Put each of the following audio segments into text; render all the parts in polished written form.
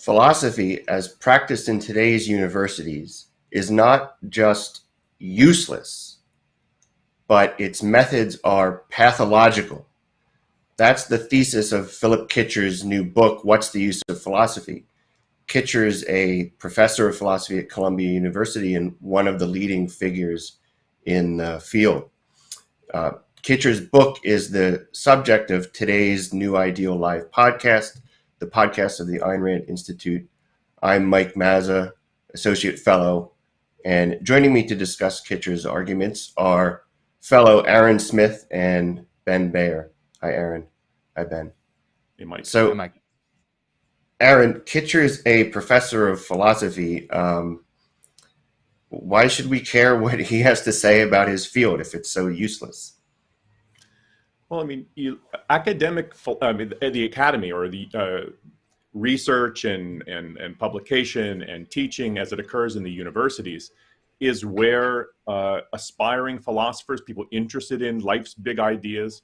philosophy, as practiced in today's universities, is not just useless, but its methods are pathological. That's the thesis of Philip Kitcher's new book, What's the Use of Philosophy? Kitcher is a professor of philosophy at Columbia University and one of the leading figures in the field. Kitcher's book is the subject of today's New Ideal Live podcast, the podcast of the Ayn Rand Institute. I'm Mike Mazza, Associate Fellow, and joining me to discuss Kitcher's arguments are fellow Aaron Smith and Ben Bayer. Hi, Aaron. Hi, Ben. Hey, Mike. So, Hi, Mike. Aaron, Kitcher's a professor of philosophy. Why should we care what he has to say about his field if it's so useless? Well, I mean, the academy or the research and publication and teaching as it occurs in the universities is where aspiring philosophers, people interested in life's big ideas,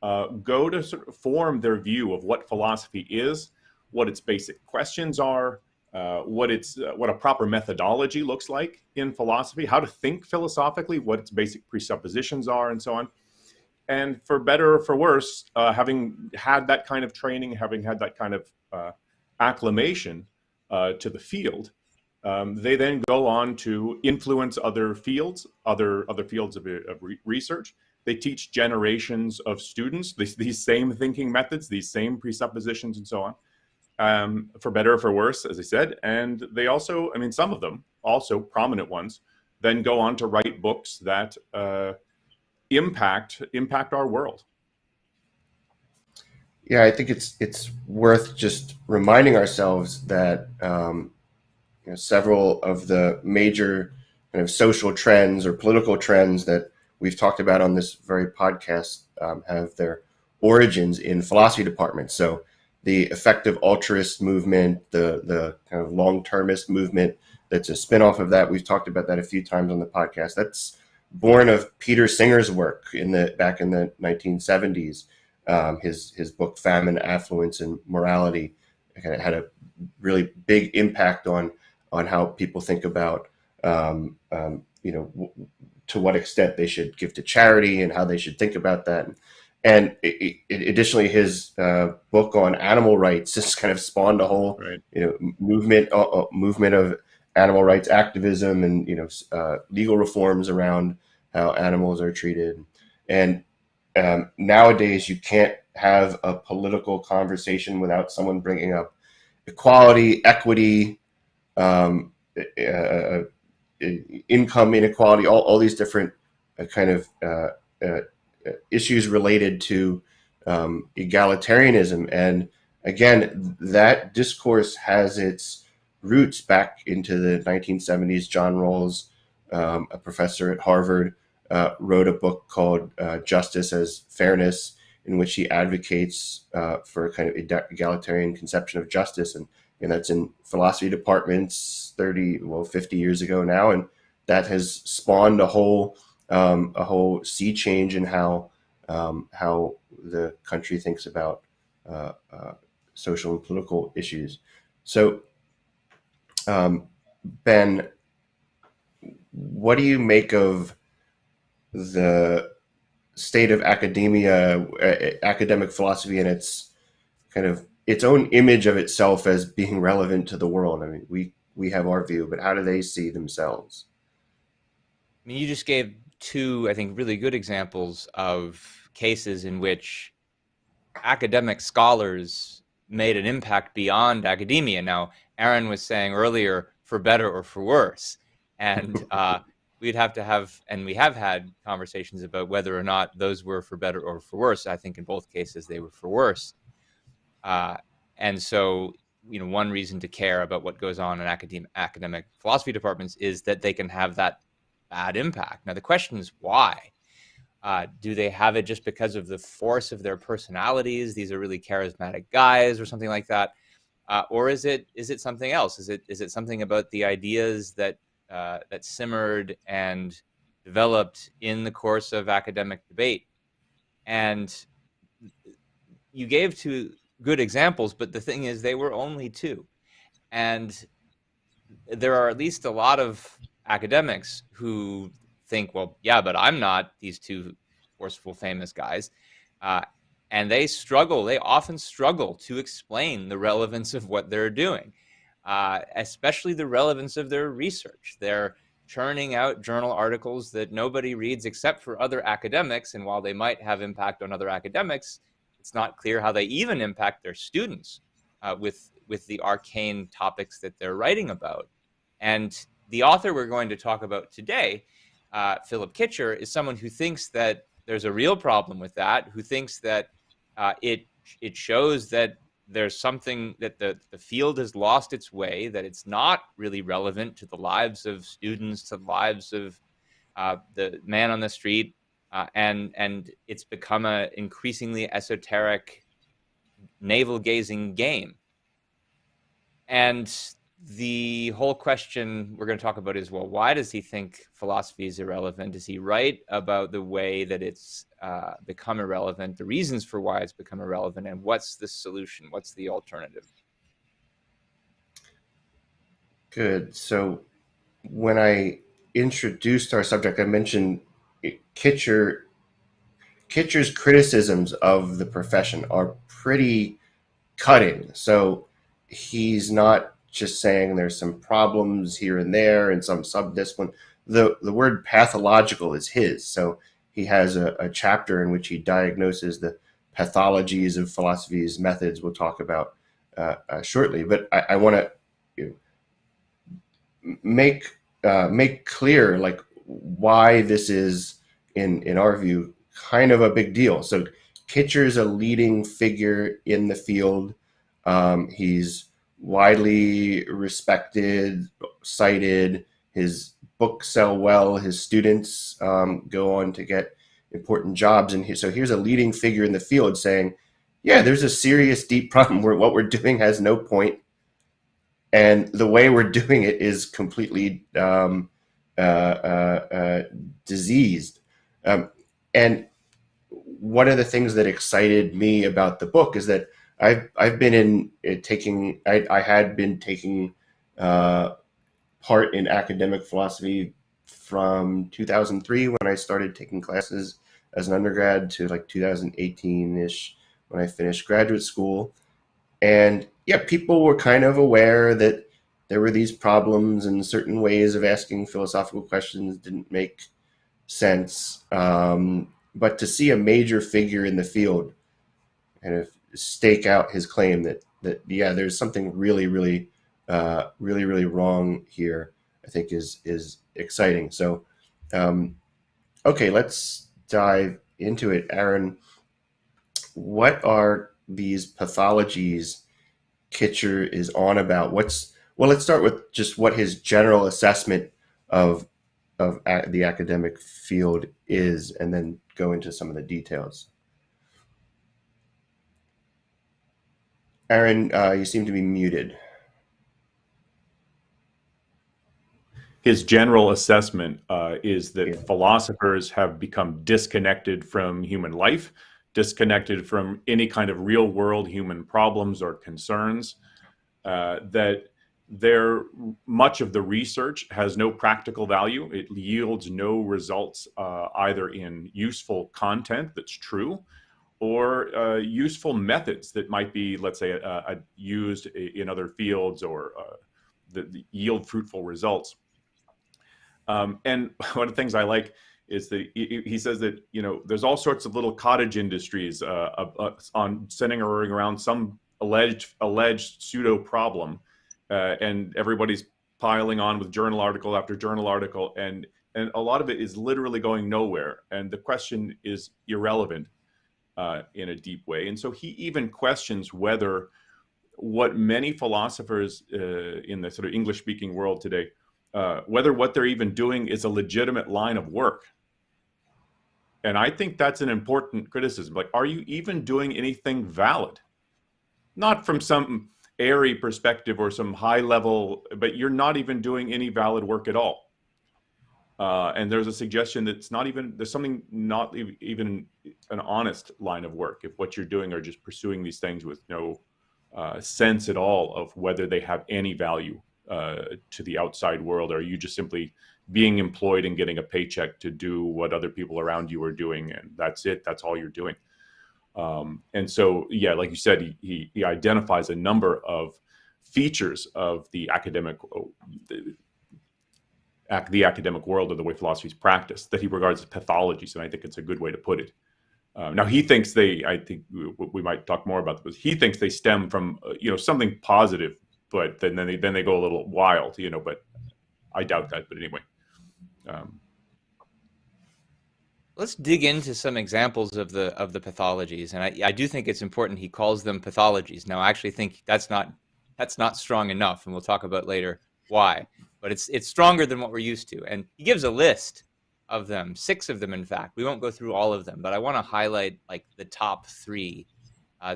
go to sort of form their view of what philosophy is, what its basic questions are, what a proper methodology looks like in philosophy, how to think philosophically, what its basic presuppositions are, and so on. And for better or for worse, having had that kind of training, having had that kind of acclimation to the field, they then go on to influence other fields, other fields of research. They teach generations of students these same thinking methods, these same presuppositions, and so on, for better or for worse, as I said. And they also, I mean, some of them, also prominent ones, then go on to write books that impact our world. Yeah, I think it's worth just reminding ourselves that several of the major kind of social trends or political trends that we've talked about on this very podcast have their origins in philosophy departments. So the effective altruist movement, the kind of long-termist movement that's a spinoff of that, we've talked about that a few times on the podcast. That's born of Peter Singer's work back in the 1970s. His book Famine, Affluence, and Morality kind of had a really big impact on how people think about to what extent they should give to charity and how they should think about that. And additionally, his book on animal rights has kind of spawned a whole movement of animal rights activism and legal reforms around how animals are treated. And nowadays, you can't have a political conversation without someone bringing up equality, equity, income inequality, all these different kind of issues related to egalitarianism. And again, that discourse has its roots back into the 1970s. John Rawls, a professor at Harvard, wrote a book called Justice as Fairness, in which he advocates for a kind of egalitarian conception of justice. And that's in philosophy departments 50 years ago now. And that has spawned a whole sea change in how the country thinks about social and political issues. So, Ben, what do you make of the state of academia, academic philosophy, and its kind of its own image of itself as being relevant to the world? I mean, we have our view, but how do they see themselves? I mean, you just gave two, I think, really good examples of cases in which academic scholars made an impact beyond academia. Now, Aaron was saying earlier, for better or for worse. And we'd have to have, and we have had conversations about whether or not those were for better or for worse. I think in both cases they were for worse. And so, one reason to care about what goes on in academic philosophy departments is that they can have that bad impact. Now, the question is why? Do they have it just because of the force of their personalities? These are really charismatic guys or something like that. Or is it something else? Is it something about the ideas that simmered and developed in the course of academic debate? And you gave two good examples, but the thing is, they were only two. And there are at least a lot of academics who think, well, yeah, but I'm not these two forceful, famous guys. Uh, and they often struggle to explain the relevance of what they're doing, especially the relevance of their research. They're churning out journal articles that nobody reads except for other academics. And while they might have impact on other academics, it's not clear how they even impact their students with the arcane topics that they're writing about. And the author we're going to talk about today, Philip Kitcher, is someone who thinks that there's a real problem with that, who thinks that it shows that there's something that the field has lost its way, that it's not really relevant to the lives of students, to the lives of the man on the street, and it's become an increasingly esoteric, navel-gazing game. And the whole question we're going to talk about is, well, why does he think philosophy is irrelevant? Does he write about the way that it's become irrelevant, the reasons for why it's become irrelevant, and what's the solution? What's the alternative? Good. So when I introduced our subject, I mentioned Kitcher's criticisms of the profession are pretty cutting. So he's not just saying there's some problems here and there in some subdiscipline. The word pathological is his. So he has a chapter in which he diagnoses the pathologies of philosophy's methods we'll talk about shortly. But I want to make clear like why this is in our view kind of a big deal. So Kitcher is a leading figure in the field. He's widely respected, cited. His books sell well. His students go on to get important jobs. And so here's a leading figure in the field saying, yeah, there's a serious, deep problem where what we're doing has no point. And the way we're doing it is completely diseased. And one of the things that excited me about the book is that I've been I had been taking part in academic philosophy from 2003 when I started taking classes as an undergrad to like 2018-ish when I finished graduate school. And yeah, people were kind of aware that there were these problems and certain ways of asking philosophical questions didn't make sense. But to see a major figure in the field kind of stake out his claim that yeah, there's something really wrong here, I think is exciting. So, okay, let's dive into it. Aaron, what are these pathologies Kitcher is on about? Let's start with just what his general assessment of the academic field is, and then go into some of the details. Aaron, you seem to be muted. His general assessment is that Yeah. philosophers have become disconnected from human life, disconnected from any kind of real world human problems or concerns, that much of the research has no practical value. It yields no results either in useful content that's true or useful methods that might be, let's say, used in other fields or that yield fruitful results. And one of the things I like is that he says that, you know, there's all sorts of little cottage industries on centering around some alleged pseudo problem, and everybody's piling on with journal article after journal article, and a lot of it is literally going nowhere, and the question is irrelevant in a deep way. And so he even questions whether what many philosophers in the sort of English-speaking world today, whether what they're even doing is a legitimate line of work. And I think that's an important criticism. Like, are you even doing anything valid? Not from some airy perspective or some high level, but you're not even doing any valid work at all. And there's a suggestion that there's something not even an honest line of work if what you're doing are just pursuing these things with no sense at all of whether they have any value to the outside world, or are you just simply being employed and getting a paycheck to do what other people around you are doing, and that's it, that's all you're doing. And so, yeah, like you said, he identifies a number of features of the academic world, or the way philosophy is practiced, that he regards as pathologies, and I think it's a good way to put it. Now he thinks I think we might talk more about this. He thinks they stem from something positive, but then they go a little wild, But I doubt that. But anyway, let's dig into some examples of the pathologies, and I do think it's important he calls them pathologies. Now, I actually think that's not strong enough, and we'll talk about later why. But it's stronger than what we're used to, and he gives a list of them, 6 of them, in fact. We won't go through all of them, but I want to highlight like the top 3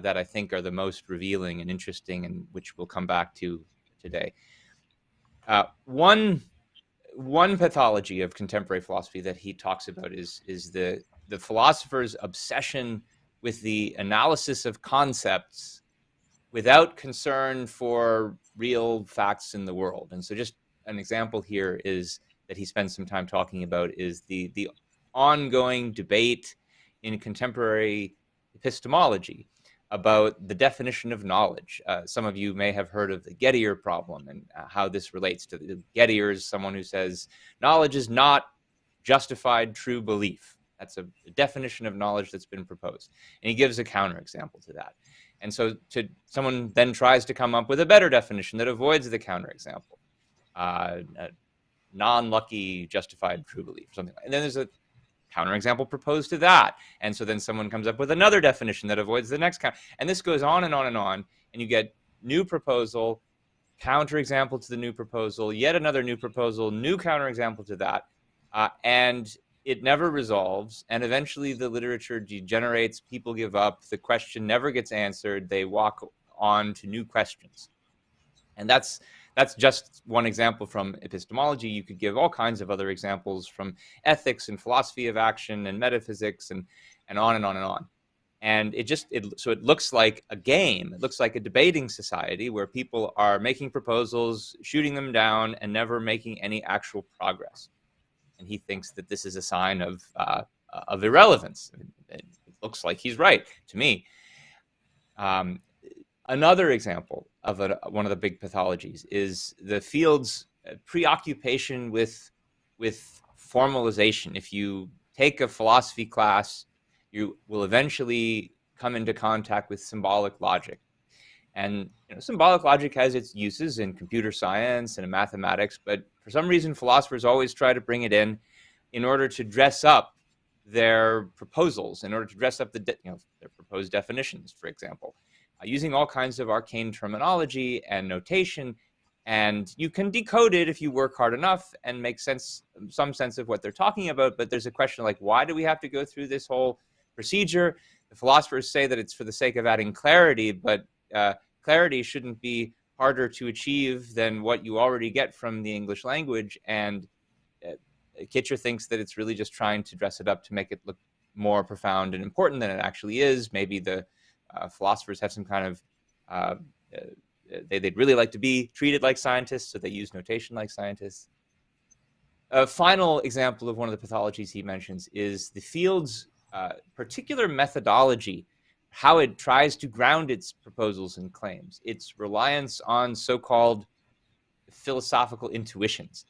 that I think are the most revealing and interesting, and which we'll come back to today. One pathology of contemporary philosophy that he talks about is the philosopher's obsession with the analysis of concepts without concern for real facts in the world. And so just an example here is that he spends some time talking about is the ongoing debate in contemporary epistemology about the definition of knowledge. Some of you may have heard of the Gettier problem and how this relates to the Gettier is someone who says knowledge is not justified true belief. That's a definition of knowledge that's been proposed. And he gives a counterexample to that. And so someone then tries to come up with a better definition that avoids the counterexample. Non-lucky justified true belief, or something like that. And then there's a counterexample proposed to that. And so then someone comes up with another definition that avoids the next count. And this goes on and on and on. And you get new proposal, counterexample to the new proposal, yet another new proposal, new counterexample to that. And it never resolves. And eventually the literature degenerates, people give up, the question never gets answered, they walk on to new questions. And that's just one example from epistemology. You could give all kinds of other examples from ethics and philosophy of action and metaphysics and on and on and on. And so it looks like a game. It looks like a debating society where people are making proposals, shooting them down, and never making any actual progress. And he thinks that this is a sign of irrelevance. It looks like he's right to me. Another example of one of the big pathologies is the field's preoccupation with formalization. If you take a philosophy class, you will eventually come into contact with symbolic logic. And symbolic logic has its uses in computer science and in mathematics, but for some reason, philosophers always try to bring it in order to dress up their proposals, in order to dress up their proposed definitions, for example. Using all kinds of arcane terminology and notation, and you can decode it if you work hard enough and make some sense of what they're talking about. But there's a question like, why do we have to go through this whole procedure? The philosophers say that it's for the sake of adding clarity, but clarity shouldn't be harder to achieve than what you already get from the English language. And Kitcher thinks that it's really just trying to dress it up to make it look more profound and important than it actually is. Maybe the philosophers have some kind of they'd really like to be treated like scientists, so they use notation like scientists. A final example of one of the pathologies he mentions is the field's particular methodology, how it tries to ground its proposals and claims, its reliance on so-called philosophical intuitions.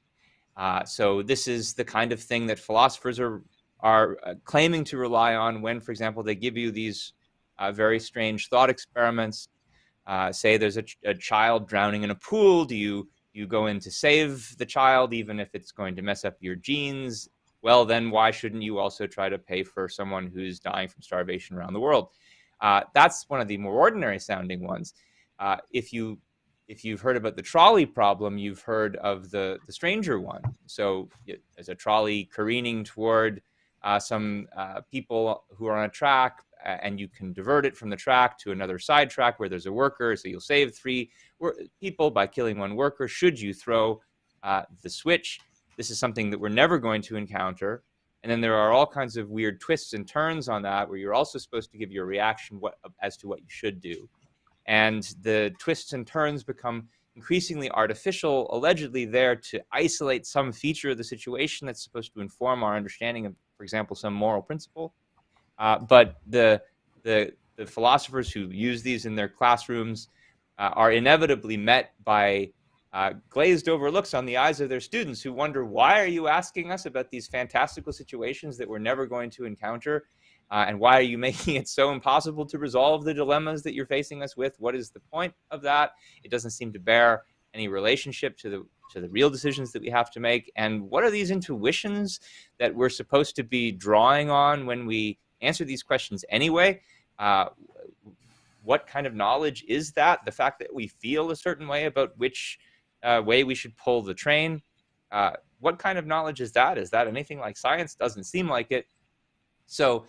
So this is the kind of thing that philosophers are claiming to rely on when, for example, they give you these very strange thought experiments. Say there's a child drowning in a pool. Do you go in to save the child, even if it's going to mess up your genes? Well, then why shouldn't you also try to pay for someone who's dying from starvation around the world? That's one of the more ordinary sounding ones. If you've heard about the trolley problem, you've heard of the stranger one. So there's a trolley careening toward some people who are on a track, and you can divert it from the track to another side track where there's a worker. So you'll save 3 people by killing 1 worker. Should you throw the switch? This is something that we're never going to encounter. And then there are all kinds of weird twists and turns on that, where you're also supposed to give your reaction as to what you should do. and the twists and turns become increasingly artificial, allegedly there to isolate some feature of the situation that's supposed to inform our understanding of, for example, some moral principle. But the philosophers who use these in their classrooms are inevitably met by glazed over looks on the eyes of their students, who wonder, why are you asking us about these fantastical situations that we're never going to encounter? And why are you making it so impossible to resolve the dilemmas that you're facing us with? What is the point of that? It doesn't seem to bear any relationship to the real decisions that we have to make. And what are these intuitions that we're supposed to be drawing on when we answer these questions anyway? What kind of knowledge is that? The fact that we feel a certain way about which way we should pull the train. What kind of knowledge is that? Is that anything like science? Doesn't seem like it. So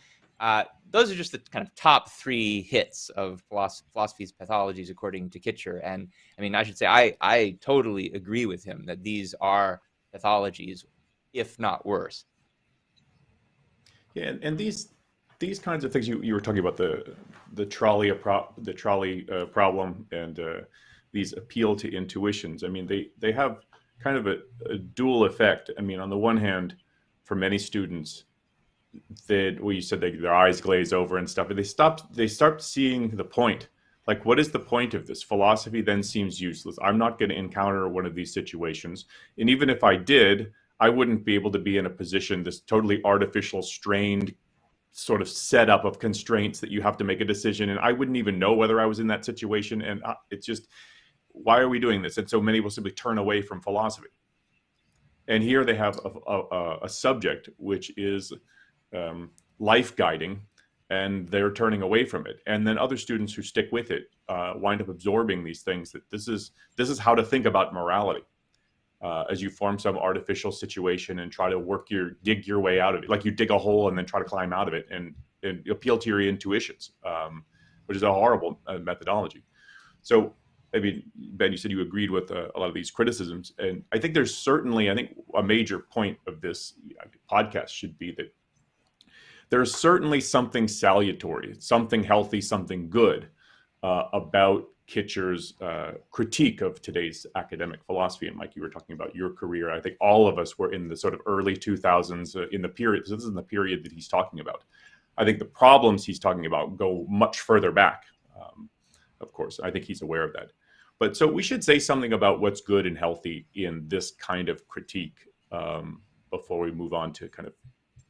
those are just the kind of top three hits of philosophy's pathologies, according to Kitcher. And I mean, I should say, I totally agree with him that these are pathologies, if not worse. Yeah, and these kinds of things you were talking about, the trolley problem and these appeal to intuitions. I mean, they have kind of a dual effect. I mean, on the one hand, for many students, you said their eyes glaze over and stuff, and they start seeing the point. Like, what is the point of this? Philosophy then seems useless. I'm not going to encounter one of these situations, and even if I did, I wouldn't be able to be in a position, this totally artificial, strained sort of setup of constraints that you have to make a decision, and I wouldn't even know whether I was in that situation. And it's just, why are we doing this? And so many will simply turn away from philosophy. And here they have a subject which is life guiding, and they're turning away from it. And then other students who stick with it wind up absorbing these things, that this is how to think about morality. As you form some artificial situation and try to dig your way out of it, like you dig a hole and then try to climb out of it, and appeal to your intuitions, which is a horrible methodology. So, I mean, Ben, you said you agreed with a lot of these criticisms, and I think there's certainly, a major point of this podcast should be that there's certainly something salutary, something healthy, something good about Kitcher's critique of today's academic philosophy. And Mike, you were talking about your career. I think all of us were in the sort of early 2000s in the period. So this is in the period that he's talking about. I think the problems he's talking about go much further back. Of course, I think he's aware of that. But so we should say something about what's good and healthy in this kind of critique before we move on to kind of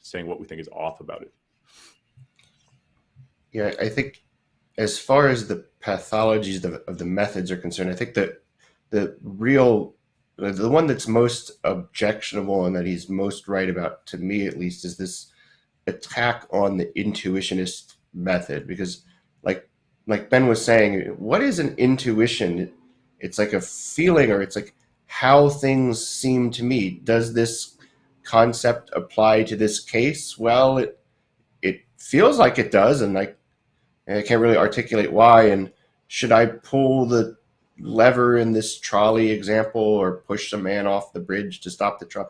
saying what we think is off about it. Yeah, I think as far as the pathologies of the methods are concerned, I think that the one that's most objectionable and that he's most right about, to me at least, is this attack on the intuitionist method. Because like Ben was saying, what is an intuition? It's like a feeling, or it's like how things seem to me. Does this concept apply to this case? Well, it feels like it does, and I can't really articulate why. And should I pull the lever in this trolley example or push a man off the bridge to stop the trolley?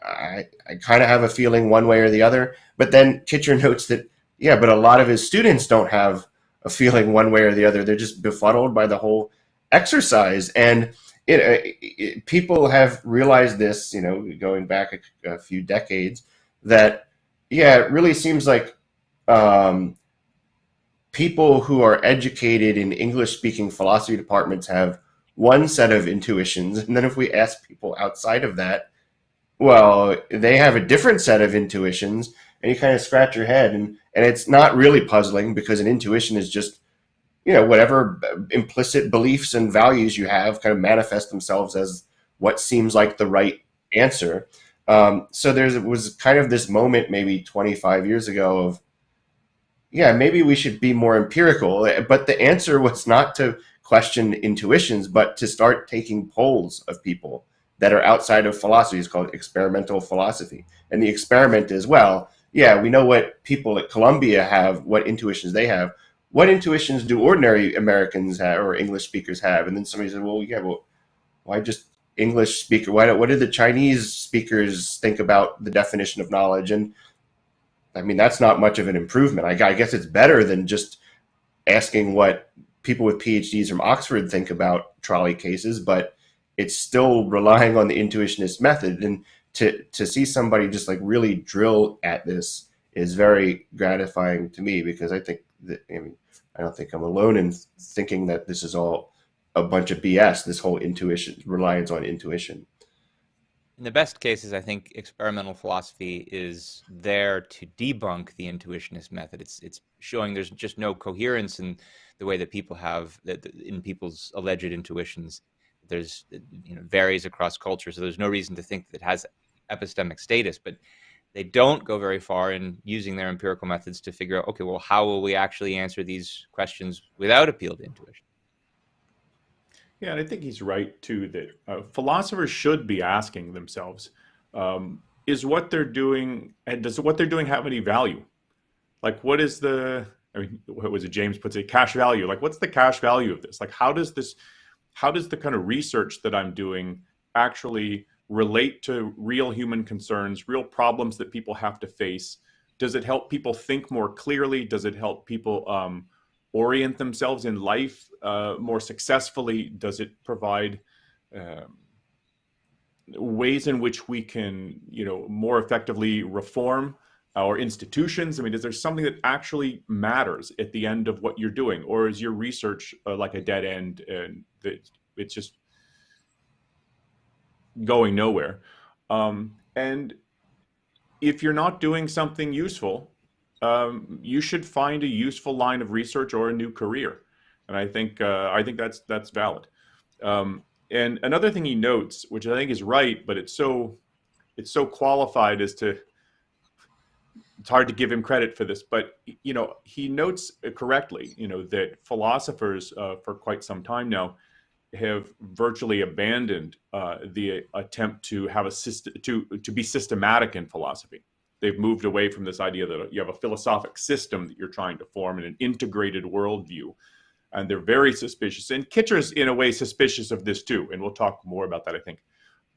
I kind of have a feeling one way or the other. But then Kitcher notes that, yeah, but a lot of his students don't have a feeling one way or the other. They're just befuddled by the whole exercise. And people have realized this, going back a few decades, that, yeah, it really seems like people who are educated in English-speaking philosophy departments have one set of intuitions, and then if we ask people outside of that, well, they have a different set of intuitions, and you kind of scratch your head, and it's not really puzzling, because an intuition is just, whatever implicit beliefs and values you have kind of manifest themselves as what seems like the right answer. So there was kind of this moment maybe 25 years ago of, yeah, maybe we should be more empirical. But the answer was not to question intuitions, but to start taking polls of people that are outside of philosophy. It's called experimental philosophy. And the experiment is, well, yeah, we know what people at Columbia have, what intuitions they have. What intuitions do ordinary Americans have, or English speakers have? And then somebody said, well, why just English speaker? What did the Chinese speakers think about the definition of knowledge? And I mean, that's not much of an improvement. I guess it's better than just asking what people with PhDs from Oxford think about trolley cases, but it's still relying on the intuitionist method. And to see somebody just like really drill at this is very gratifying to me, because I think that, I mean, I don't think I'm alone in thinking that this is all a bunch of BS, this whole intuition, reliance on intuition. In the best cases, I think experimental philosophy is there to debunk the intuitionist method. It's showing there's just no coherence in the way that people have, in people's alleged intuitions. There's, varies across culture, so there's no reason to think that it has epistemic status. But they don't go very far in using their empirical methods to figure out, okay, well, how will we actually answer these questions without appeal to intuition? Yeah, and I think he's right too that philosophers should be asking themselves, is what they're doing, and does what they're doing have any value? Like, what is the, I mean, what was it, James puts it, cash value? Like, what's the cash value of this? Like, how does the kind of research that I'm doing actually relate to real human concerns, real problems that people have to face? Does it help people think more clearly? Does it help people orient themselves in life more successfully? Does it provide ways in which we can, more effectively reform our institutions? I mean, is there something that actually matters at the end of what you're doing, or is your research like a dead end and it's just going nowhere? And if you're not doing something useful, you should find a useful line of research or a new career. And I think that's valid. And another thing he notes, which I think is right, but it's so qualified as to, it's hard to give him credit for this, but he notes correctly, that philosophers for quite some time now have virtually abandoned the attempt to have a system, to be systematic in philosophy. They've moved away from this idea that you have a philosophic system that you're trying to form in an integrated worldview. And they're very suspicious. And Kitcher's in a way suspicious of this too. And we'll talk more about that, I think.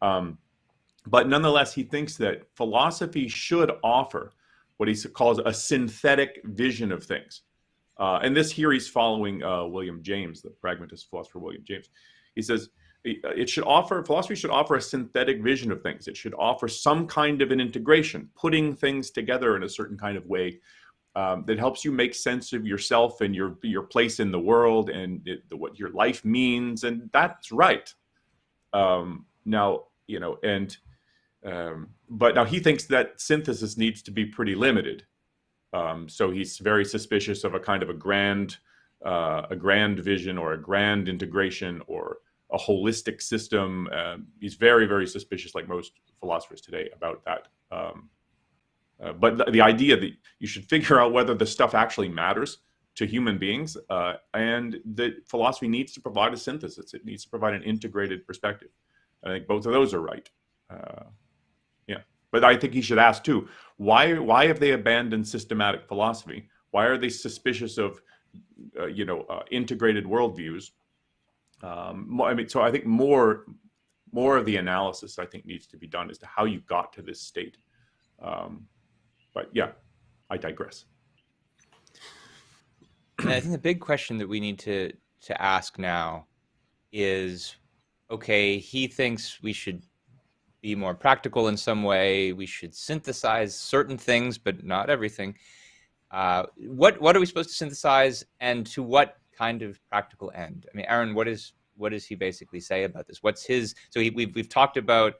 But nonetheless, he thinks that philosophy should offer what he calls a synthetic vision of things. And this here he's following William James, the pragmatist philosopher William James. He says, philosophy should offer a synthetic vision of things. It should offer some kind of an integration, putting things together in a certain kind of way that helps you make sense of yourself and your place in the world and what your life means. And that's right. Now, but now he thinks that synthesis needs to be pretty limited. So he's very suspicious of a kind of a grand vision or a grand integration or a holistic system. He's very, very suspicious, like most philosophers today, about that. But the idea that you should figure out whether the stuff actually matters to human beings, and that philosophy needs to provide a synthesis. It needs to provide an integrated perspective. I think both of those are right. But I think he should ask too, why have they abandoned systematic philosophy? Why are they suspicious of, integrated worldviews? So I think more of the analysis, I think, needs to be done as to how you got to this state. But yeah, I digress. And I think the big question that we need to ask now is, okay, he thinks we should be more practical in some way. We should synthesize certain things, but not everything. What are we supposed to synthesize, and to what kind of practical end? I mean, Aaron, what does he basically say about this? What's his? So we've talked about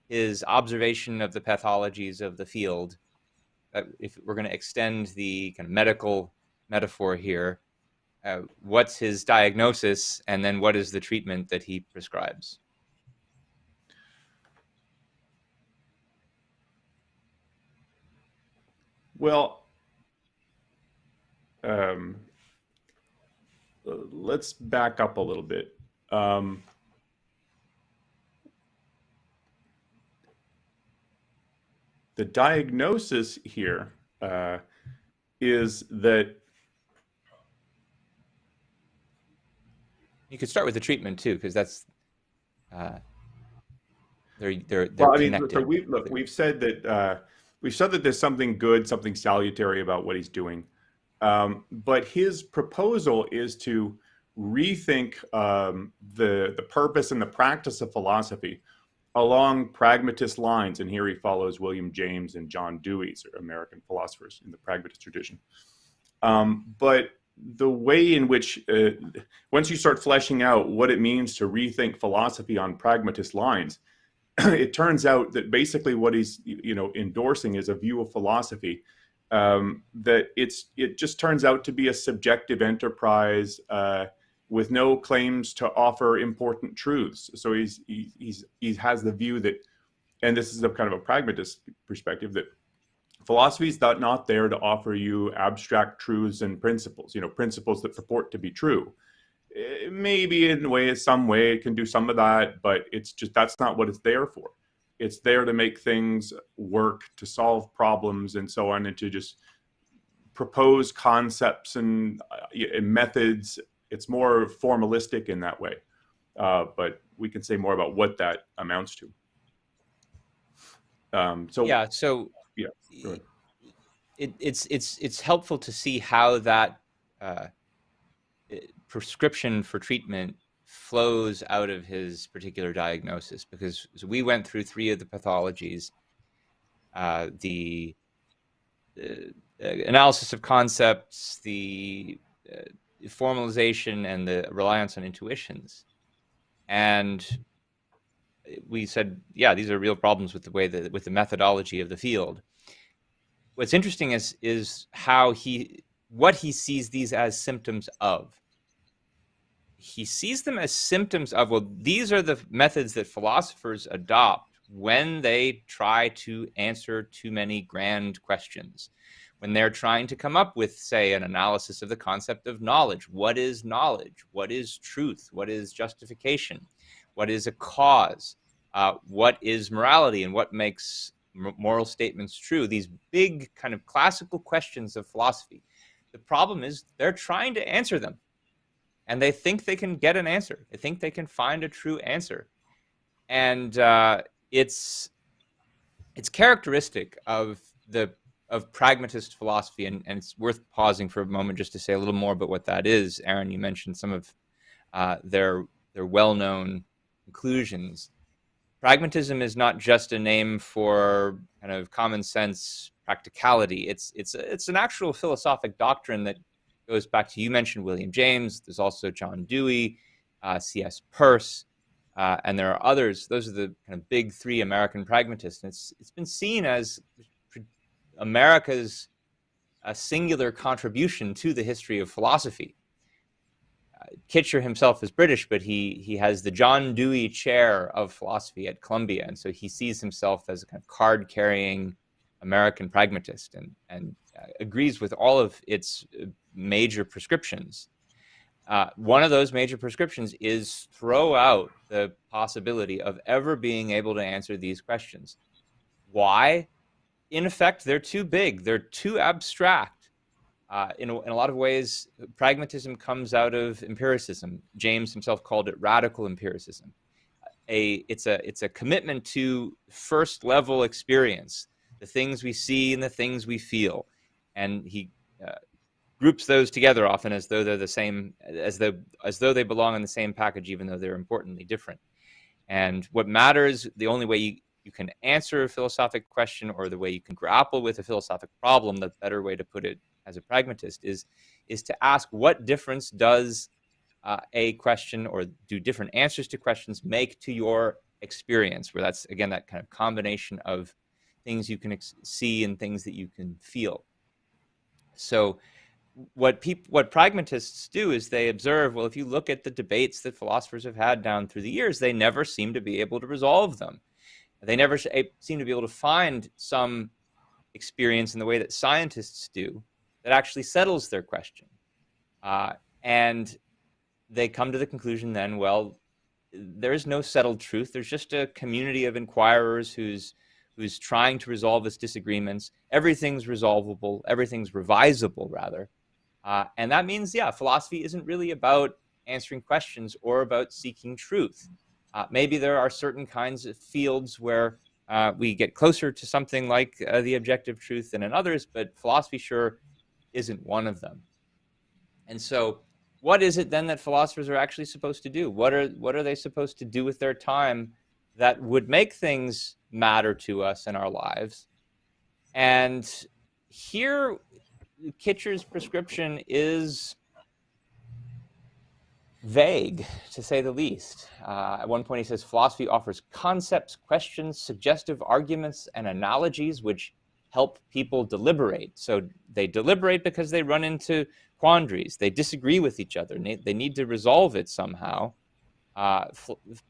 his observation of the pathologies of the field. If we're going to extend the kind of medical metaphor here, what's his diagnosis, and then what is the treatment that he prescribes? Well, let's back up a little bit. The diagnosis here is that you could start with the treatment too, because that's they're well, I mean, connected. so we've said that there's something good, something salutary about what he's doing, but his proposal is to rethink the purpose and the practice of philosophy along pragmatist lines. And here he follows William James and John Dewey's American philosophers in the pragmatist tradition. But the way in which, once you start fleshing out what it means to rethink philosophy on pragmatist lines, it turns out that basically what he's endorsing is a view of philosophy that it just turns out to be a subjective enterprise with no claims to offer important truths. So he has the view that, and this is a kind of a pragmatist perspective, that philosophy is not there to offer you abstract truths and principles, principles that purport to be true. Maybe in some way it can do some of that, but that's not what it's there for. It's there to make things work, to solve problems and so on, and to just propose concepts and methods. It's more formalistic in that way, but we can say more about what that amounts to. It's helpful to see how that prescription for treatment flows out of his particular diagnosis, because we went through 3 of the pathologies, the analysis of concepts, the formalization, and the reliance on intuitions. And we said, yeah, these are real problems with with the methodology of the field. What's interesting is what he sees these as symptoms of. He sees them as symptoms of, well, these are the methods that philosophers adopt when they try to answer too many grand questions, when they're trying to come up with, say, an analysis of the concept of knowledge. What is knowledge? What is truth? What is justification? What is a cause? What is morality, and what makes moral statements true? These big kind of classical questions of philosophy. The problem is they're trying to answer them, and they think they can get an answer. They think they can find a true answer. And it's characteristic of pragmatist philosophy, and it's worth pausing for a moment just to say a little more about what that is. Aaron, you mentioned some of their well-known conclusions. Pragmatism is not just a name for kind of common sense practicality. It's an actual philosophic doctrine that goes back to, you mentioned William James. There's also John Dewey, C.S. Peirce, and there are others. Those are the kind of big 3 American pragmatists. And it's been seen as America's singular contribution to the history of philosophy. Kitcher himself is British, but he has the John Dewey Chair of Philosophy at Columbia, and so he sees himself as a kind of card-carrying American pragmatist, and agrees with all of its major prescriptions. One of those major prescriptions is throw out the possibility of ever being able to answer these questions. Why? In effect, they're too big. They're too abstract. In a lot of ways, pragmatism comes out of empiricism. James himself called it radical empiricism. It's a commitment to first level experience, the things we see and the things we feel, and he groups those together often as though they're the same, as though they belong in the same package, even though they're importantly different. And what matters, the only way you can answer a philosophic question, or the way you can grapple with a philosophic problem, the better way to put it as a pragmatist, is to ask, what difference does a question, or do different answers to questions, make to your experience? Where that's, again, that kind of combination of things you can see and things that you can feel. So what pragmatists do is they observe, well, if you look at the debates that philosophers have had down through the years, they never seem to be able to resolve them. They never seem to be able to find some experience in the way that scientists do that actually settles their question. And they come to the conclusion then, well, there's no settled truth. There's just a community of inquirers who's trying to resolve its disagreements. Everything's resolvable. Everything's revisable, rather. And that means, yeah, philosophy isn't really about answering questions or about seeking truth. Maybe there are certain kinds of fields where we get closer to something like the objective truth than in others, but philosophy sure isn't one of them. And so what is it then that philosophers are actually supposed to do? What are they supposed to do with their time that would make things matter to us in our lives? And here, Kitcher's prescription is vague, to say the least. At one point he says, philosophy offers concepts, questions, suggestive arguments, and analogies which help people deliberate. So they deliberate because they run into quandaries. They disagree with each other. They need to resolve it somehow.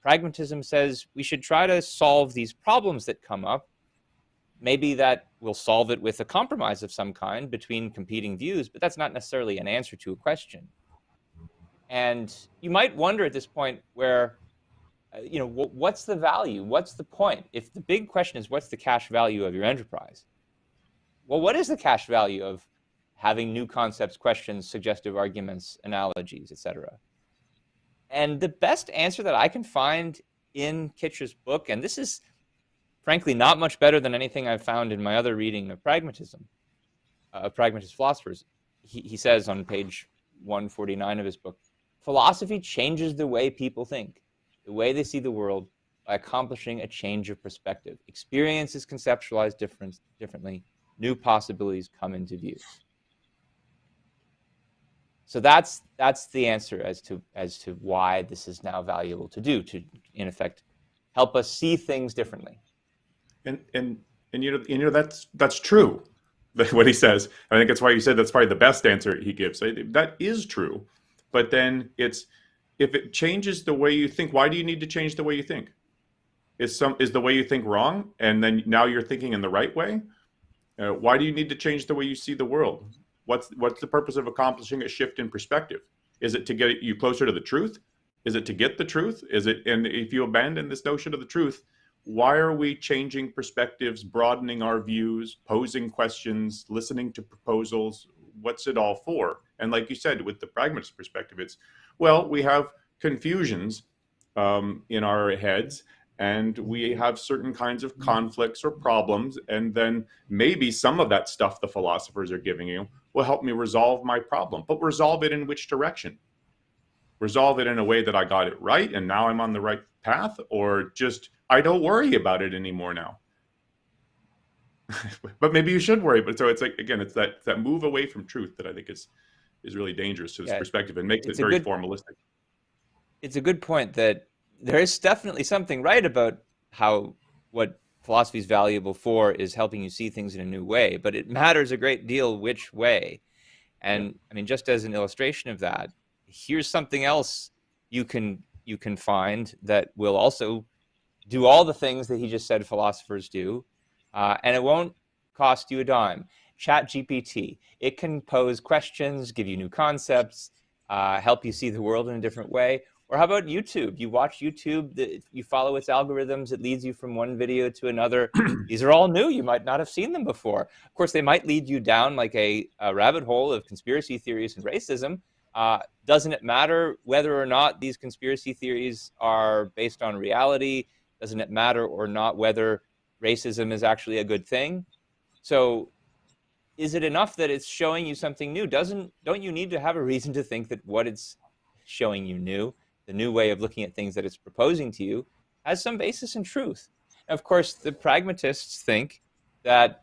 Pragmatism says we should try to solve these problems that come up. Maybe that will solve it with a compromise of some kind between competing views, but that's not necessarily an answer to a question. And you might wonder at this point where, what's the value? What's the point? If the big question is what's the cash value of your enterprise? Well, what is the cash value of having new concepts, questions, suggestive arguments, analogies, etc.? And the best answer that I can find in Kitcher's book, and this is frankly not much better than anything I've found in my other reading of pragmatism, of pragmatist philosophers, he says on page 149 of his book, philosophy changes the way people think, the way they see the world, by accomplishing a change of perspective. Experience is conceptualized differently. New possibilities come into view. So that's the answer as to why this is now valuable to do, to in effect help us see things differently. And that's true. What he says, I think that's why you said that's probably the best answer he gives. That is true, but then if it changes the way you think, why do you need to change the way you think? Is the way you think wrong, and then now you're thinking in the right way? Why do you need to change the way you see the world? What's the purpose of accomplishing a shift in perspective? Is it to get you closer to the truth? Is it to get the truth? And if you abandon this notion of the truth, why are we changing perspectives, broadening our views, posing questions, listening to proposals? What's it all for? And like you said, with the pragmatist perspective, it's, well, we have confusions in our heads, and we have certain kinds of conflicts or problems, and then maybe some of that stuff the philosophers are giving you will help me resolve my problem. But resolve it in which direction? Resolve it in a way that I got it right and now I'm on the right path, or just I don't worry about it anymore now. But maybe you should worry. But so it's like, again, it's that move away from truth that I think is really dangerous to this perspective and makes it very formalistic. It's a good point that there is definitely something right about what philosophy is valuable for is helping you see things in a new way, but it matters a great deal which way. And I mean, just as an illustration of that, here's something else you can find that will also do all the things that he just said philosophers do, and it won't cost you a dime. ChatGPT. It can pose questions, give you new concepts, help you see the world in a different way. Or how about YouTube? You watch YouTube, you follow its algorithms, it leads you from one video to another. These are all new. You might not have seen them before. Of course, they might lead you down like a rabbit hole of conspiracy theories and racism. Doesn't it matter whether or not these conspiracy theories are based on reality? Doesn't it matter or not whether racism is actually a good thing? So is it enough that it's showing you something new? Don't you need to have a reason to think that what it's showing you new, the new way of looking at things that it's proposing to you, has some basis in truth? And of course, the pragmatists think that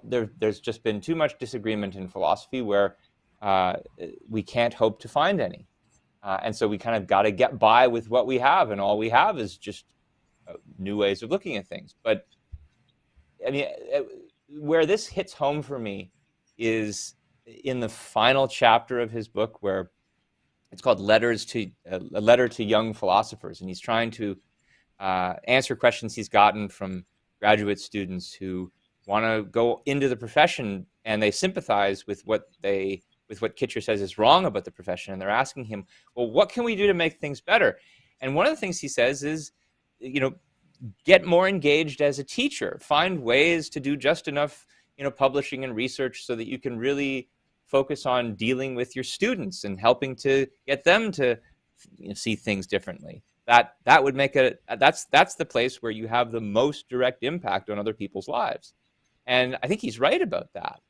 there's just been too much disagreement in philosophy where we can't hope to find any. And so we kind of got to get by with what we have, and all we have is just new ways of looking at things. But I mean, where this hits home for me is in the final chapter of his book, where it's called A Letter to Young Philosophers, and he's trying to answer questions he's gotten from graduate students who want to go into the profession, and they sympathize with what Kitcher says is wrong about the profession, and they're asking him, well, what can we do to make things better? And one of the things he says is, get more engaged as a teacher, find ways to do just enough, publishing and research so that you can really focus on dealing with your students and helping to get them to see things differently. That would make that's the place where you have the most direct impact on other people's lives. And I think he's right about that.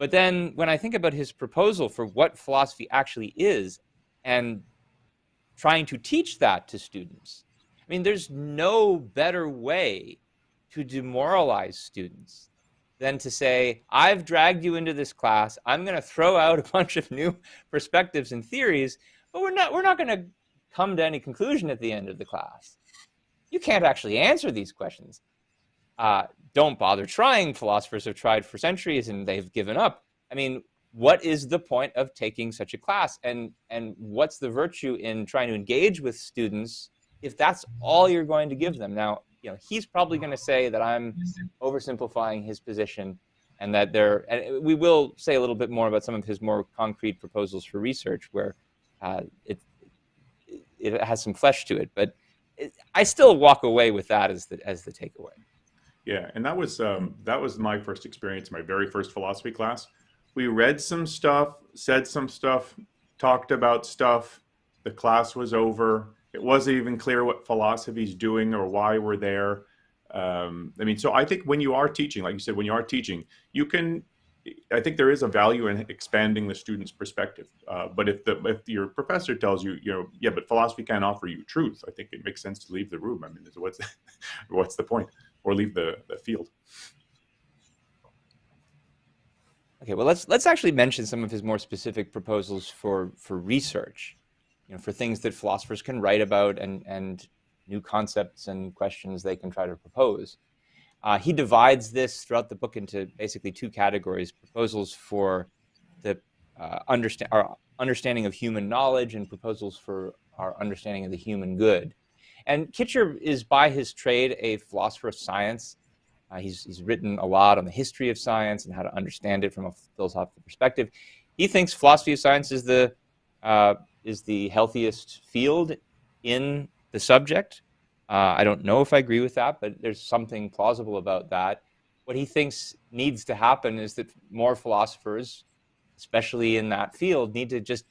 But then when I think about his proposal for what philosophy actually is and trying to teach that to students, I mean, there's no better way to demoralize students than to say, I've dragged you into this class. I'm going to throw out a bunch of new perspectives and theories, but we're not going to come to any conclusion at the end of the class. You can't actually answer these questions. Don't bother trying. Philosophers have tried for centuries and they've given up. I mean, what is the point of taking such a class? And what's the virtue in trying to engage with students if that's all you're going to give them? Now, he's probably going to say that I'm oversimplifying his position, and that and we will say a little bit more about some of his more concrete proposals for research where it has some flesh to it. But I still walk away with that as the takeaway. Yeah, and that was my first experience, my very first philosophy class. We read some stuff, said some stuff, talked about stuff. The class was over. It wasn't even clear what philosophy's doing or why we're there. So I think when you are teaching, like you said, when you are teaching, I think there is a value in expanding the student's perspective. But if your professor tells you, yeah, but philosophy can't offer you truth, I think it makes sense to leave the room. I mean, what's the point? Or leave the field. Okay, well, let's actually mention some of his more specific proposals for research, for things that philosophers can write about and new concepts and questions they can try to propose. He divides this throughout the book into basically two categories: proposals for the our understanding of human knowledge and proposals for our understanding of the human good. And Kitcher is, by his trade, a philosopher of science. He's written a lot on the history of science and how to understand it from a philosophical perspective. He thinks philosophy of science is the healthiest field in the subject. I don't know if I agree with that, but there's something plausible about that. What he thinks needs to happen is that more philosophers, especially in that field, need to just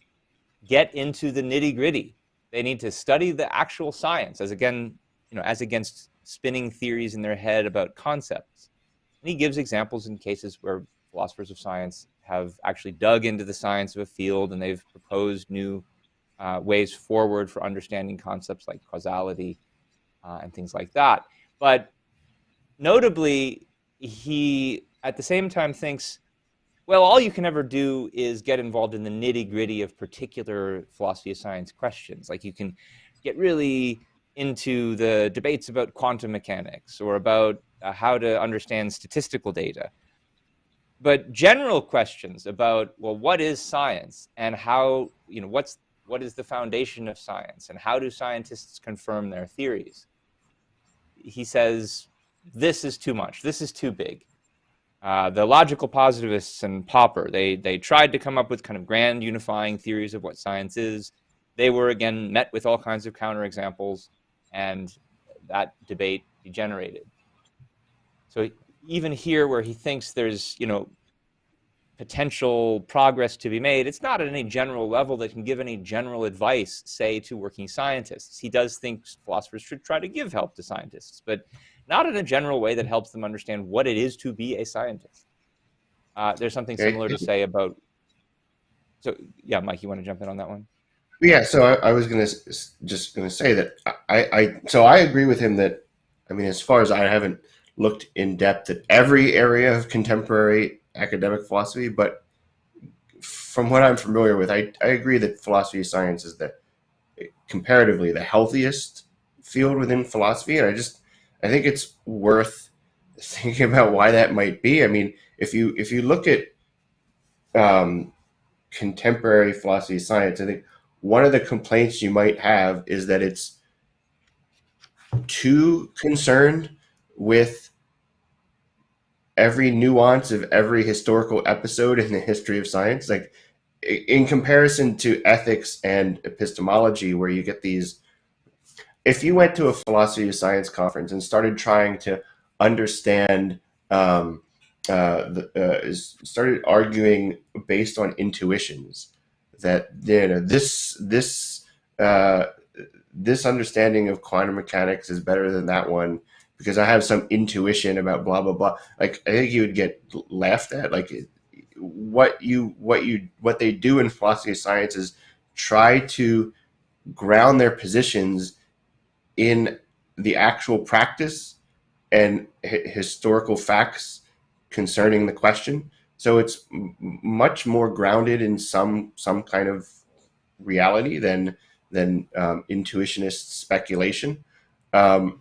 get into the nitty-gritty. They need to study the actual science as against spinning theories in their head about concepts. And he gives examples in cases where philosophers of science have actually dug into the science of a field and they've proposed new ways forward for understanding concepts like causality and things like that. But notably, he at the same time thinks, well, all you can ever do is get involved in the nitty-gritty of particular philosophy of science questions. Like, you can get really into the debates about quantum mechanics or about how to understand statistical data. But general questions about, well, what is science and how, what is the foundation of science and how do scientists confirm their theories? He says, this is too much. This is too big. The logical positivists and Popper, they tried to come up with kind of grand unifying theories of what science is. They were, again, met with all kinds of counterexamples, and that debate degenerated. So even here, where he thinks there's, potential progress to be made, it's not at any general level that can give any general advice, say, to working scientists. He does think philosophers should try to give help to scientists, but not in a general way that helps them understand what it is to be a scientist. There's something similar to say about... So, yeah, Mike, you want to jump in on that one? Yeah, so I was just going to say that I agree with him that, I mean, as far as I haven't looked in depth at every area of contemporary academic philosophy, but from what I'm familiar with, I agree that philosophy of science is comparatively the healthiest field within philosophy, and I think it's worth thinking about why that might be. I mean, if you look at contemporary philosophy of science, I think one of the complaints you might have is that it's too concerned with every nuance of every historical episode in the history of science, like in comparison to ethics and epistemology, where you get these... If you went to a philosophy of science conference and started trying to understand, started arguing based on intuitions, that this understanding of quantum mechanics is better than that one because I have some intuition about blah blah blah. Like, I think you would get laughed at. Like, what they do in philosophy of science is try to ground their positions in the actual practice and historical facts concerning the question. So it's much more grounded in some kind of reality than intuitionist speculation. Um,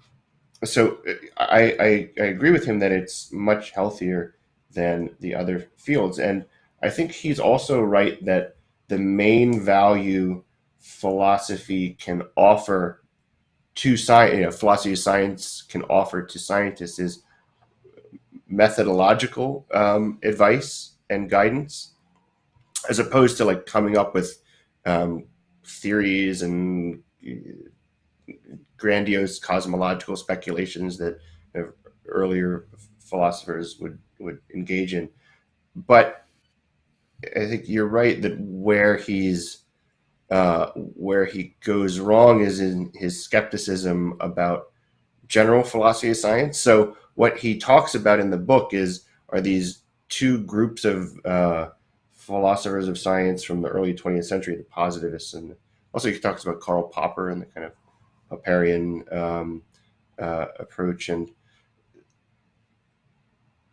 so I agree with him that it's much healthier than the other fields, and I think he's also right that the main value philosophy can offer to science, philosophy of science can offer to scientists is methodological advice and guidance, as opposed to like coming up with theories and grandiose cosmological speculations that earlier philosophers would engage in. But I think you're right that where he goes wrong is in his skepticism about general philosophy of science. So what he talks about in the book are these two groups of philosophers of science from the early 20th century, the positivists, and also he talks about Karl Popper and the kind of Popperian approach. And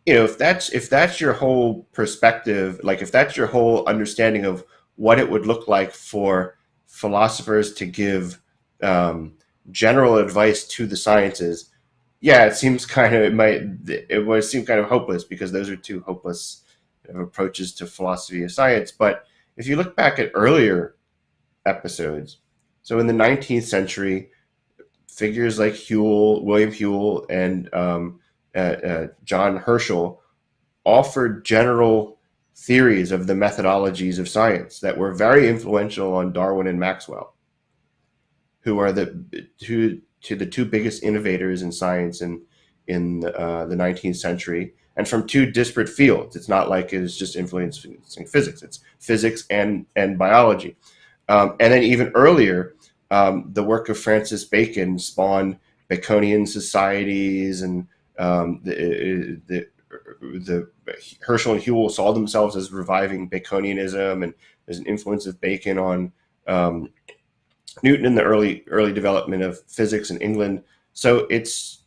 if that's your whole perspective, like if that's your whole understanding of what it would look like for philosophers to give general advice to the sciences, yeah, it seems kind of it would seem kind of hopeless, because those are two hopeless approaches to philosophy of science. But if you look back at earlier episodes, so in the 19th century, figures like William Whewell, and John Herschel offered general theories of the methodologies of science that were very influential on Darwin and Maxwell, who are the two biggest innovators in science in the 19th century, and from two disparate fields. It's not like it's just influencing physics; it's physics and biology. And then even earlier, the work of Francis Bacon spawned Baconian societies, and the Herschel and Whewell saw themselves as reviving Baconianism, and there's an influence of Bacon on Newton in the early development of physics in England. So it's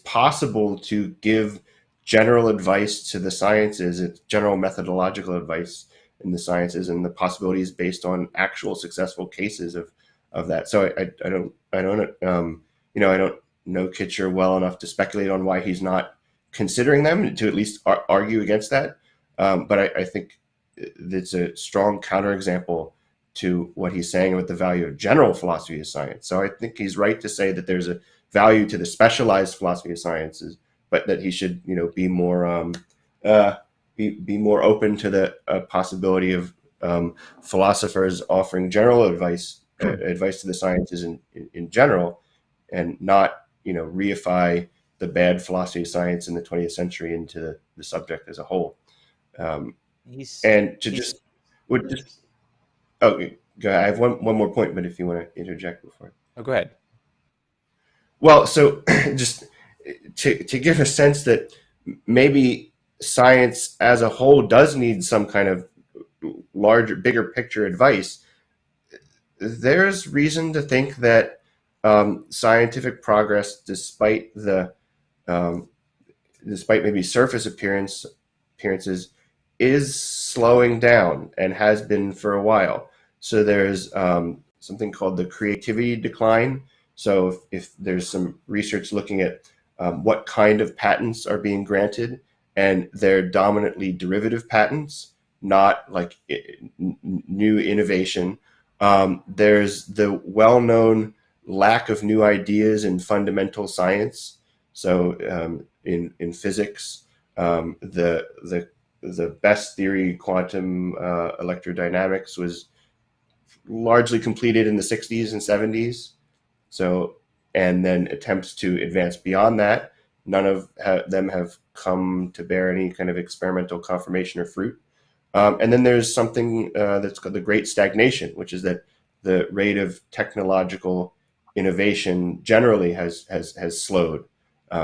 possible to give general advice to the sciences. It's general methodological advice in the sciences, and the possibilities based on actual successful cases of that. So I don't I don't know Kitcher well enough to speculate on why he's not considering them, to at least argue against that. But I think it's a strong counterexample to what he's saying about the value of general philosophy of science. So I think he's right to say that there's a value to the specialized philosophy of sciences, but that he should be more be more open to the possibility of philosophers offering general advice to the sciences in general, and not reify the bad philosophy of science in the 20th century into the subject as a whole. And to just would just okay, go ahead. I have one more point, but if you want to interject before. Oh, go ahead. Well, so just to give a sense that maybe science as a whole does need some kind of larger, bigger picture advice, there's reason to think that scientific progress, despite maybe surface appearances, is slowing down and has been for a while. So there's something called the creativity decline. So if there's some research looking at what kind of patents are being granted, and they're dominantly derivative patents, not like new innovation. There's the well-known lack of new ideas in fundamental science. So in physics, the best theory, quantum electrodynamics, was largely completed in the 60s and 70s. So, and then attempts to advance beyond that, none of them have come to bear any kind of experimental confirmation or fruit. And then there's something that's called the Great Stagnation, which is that the rate of technological innovation generally has slowed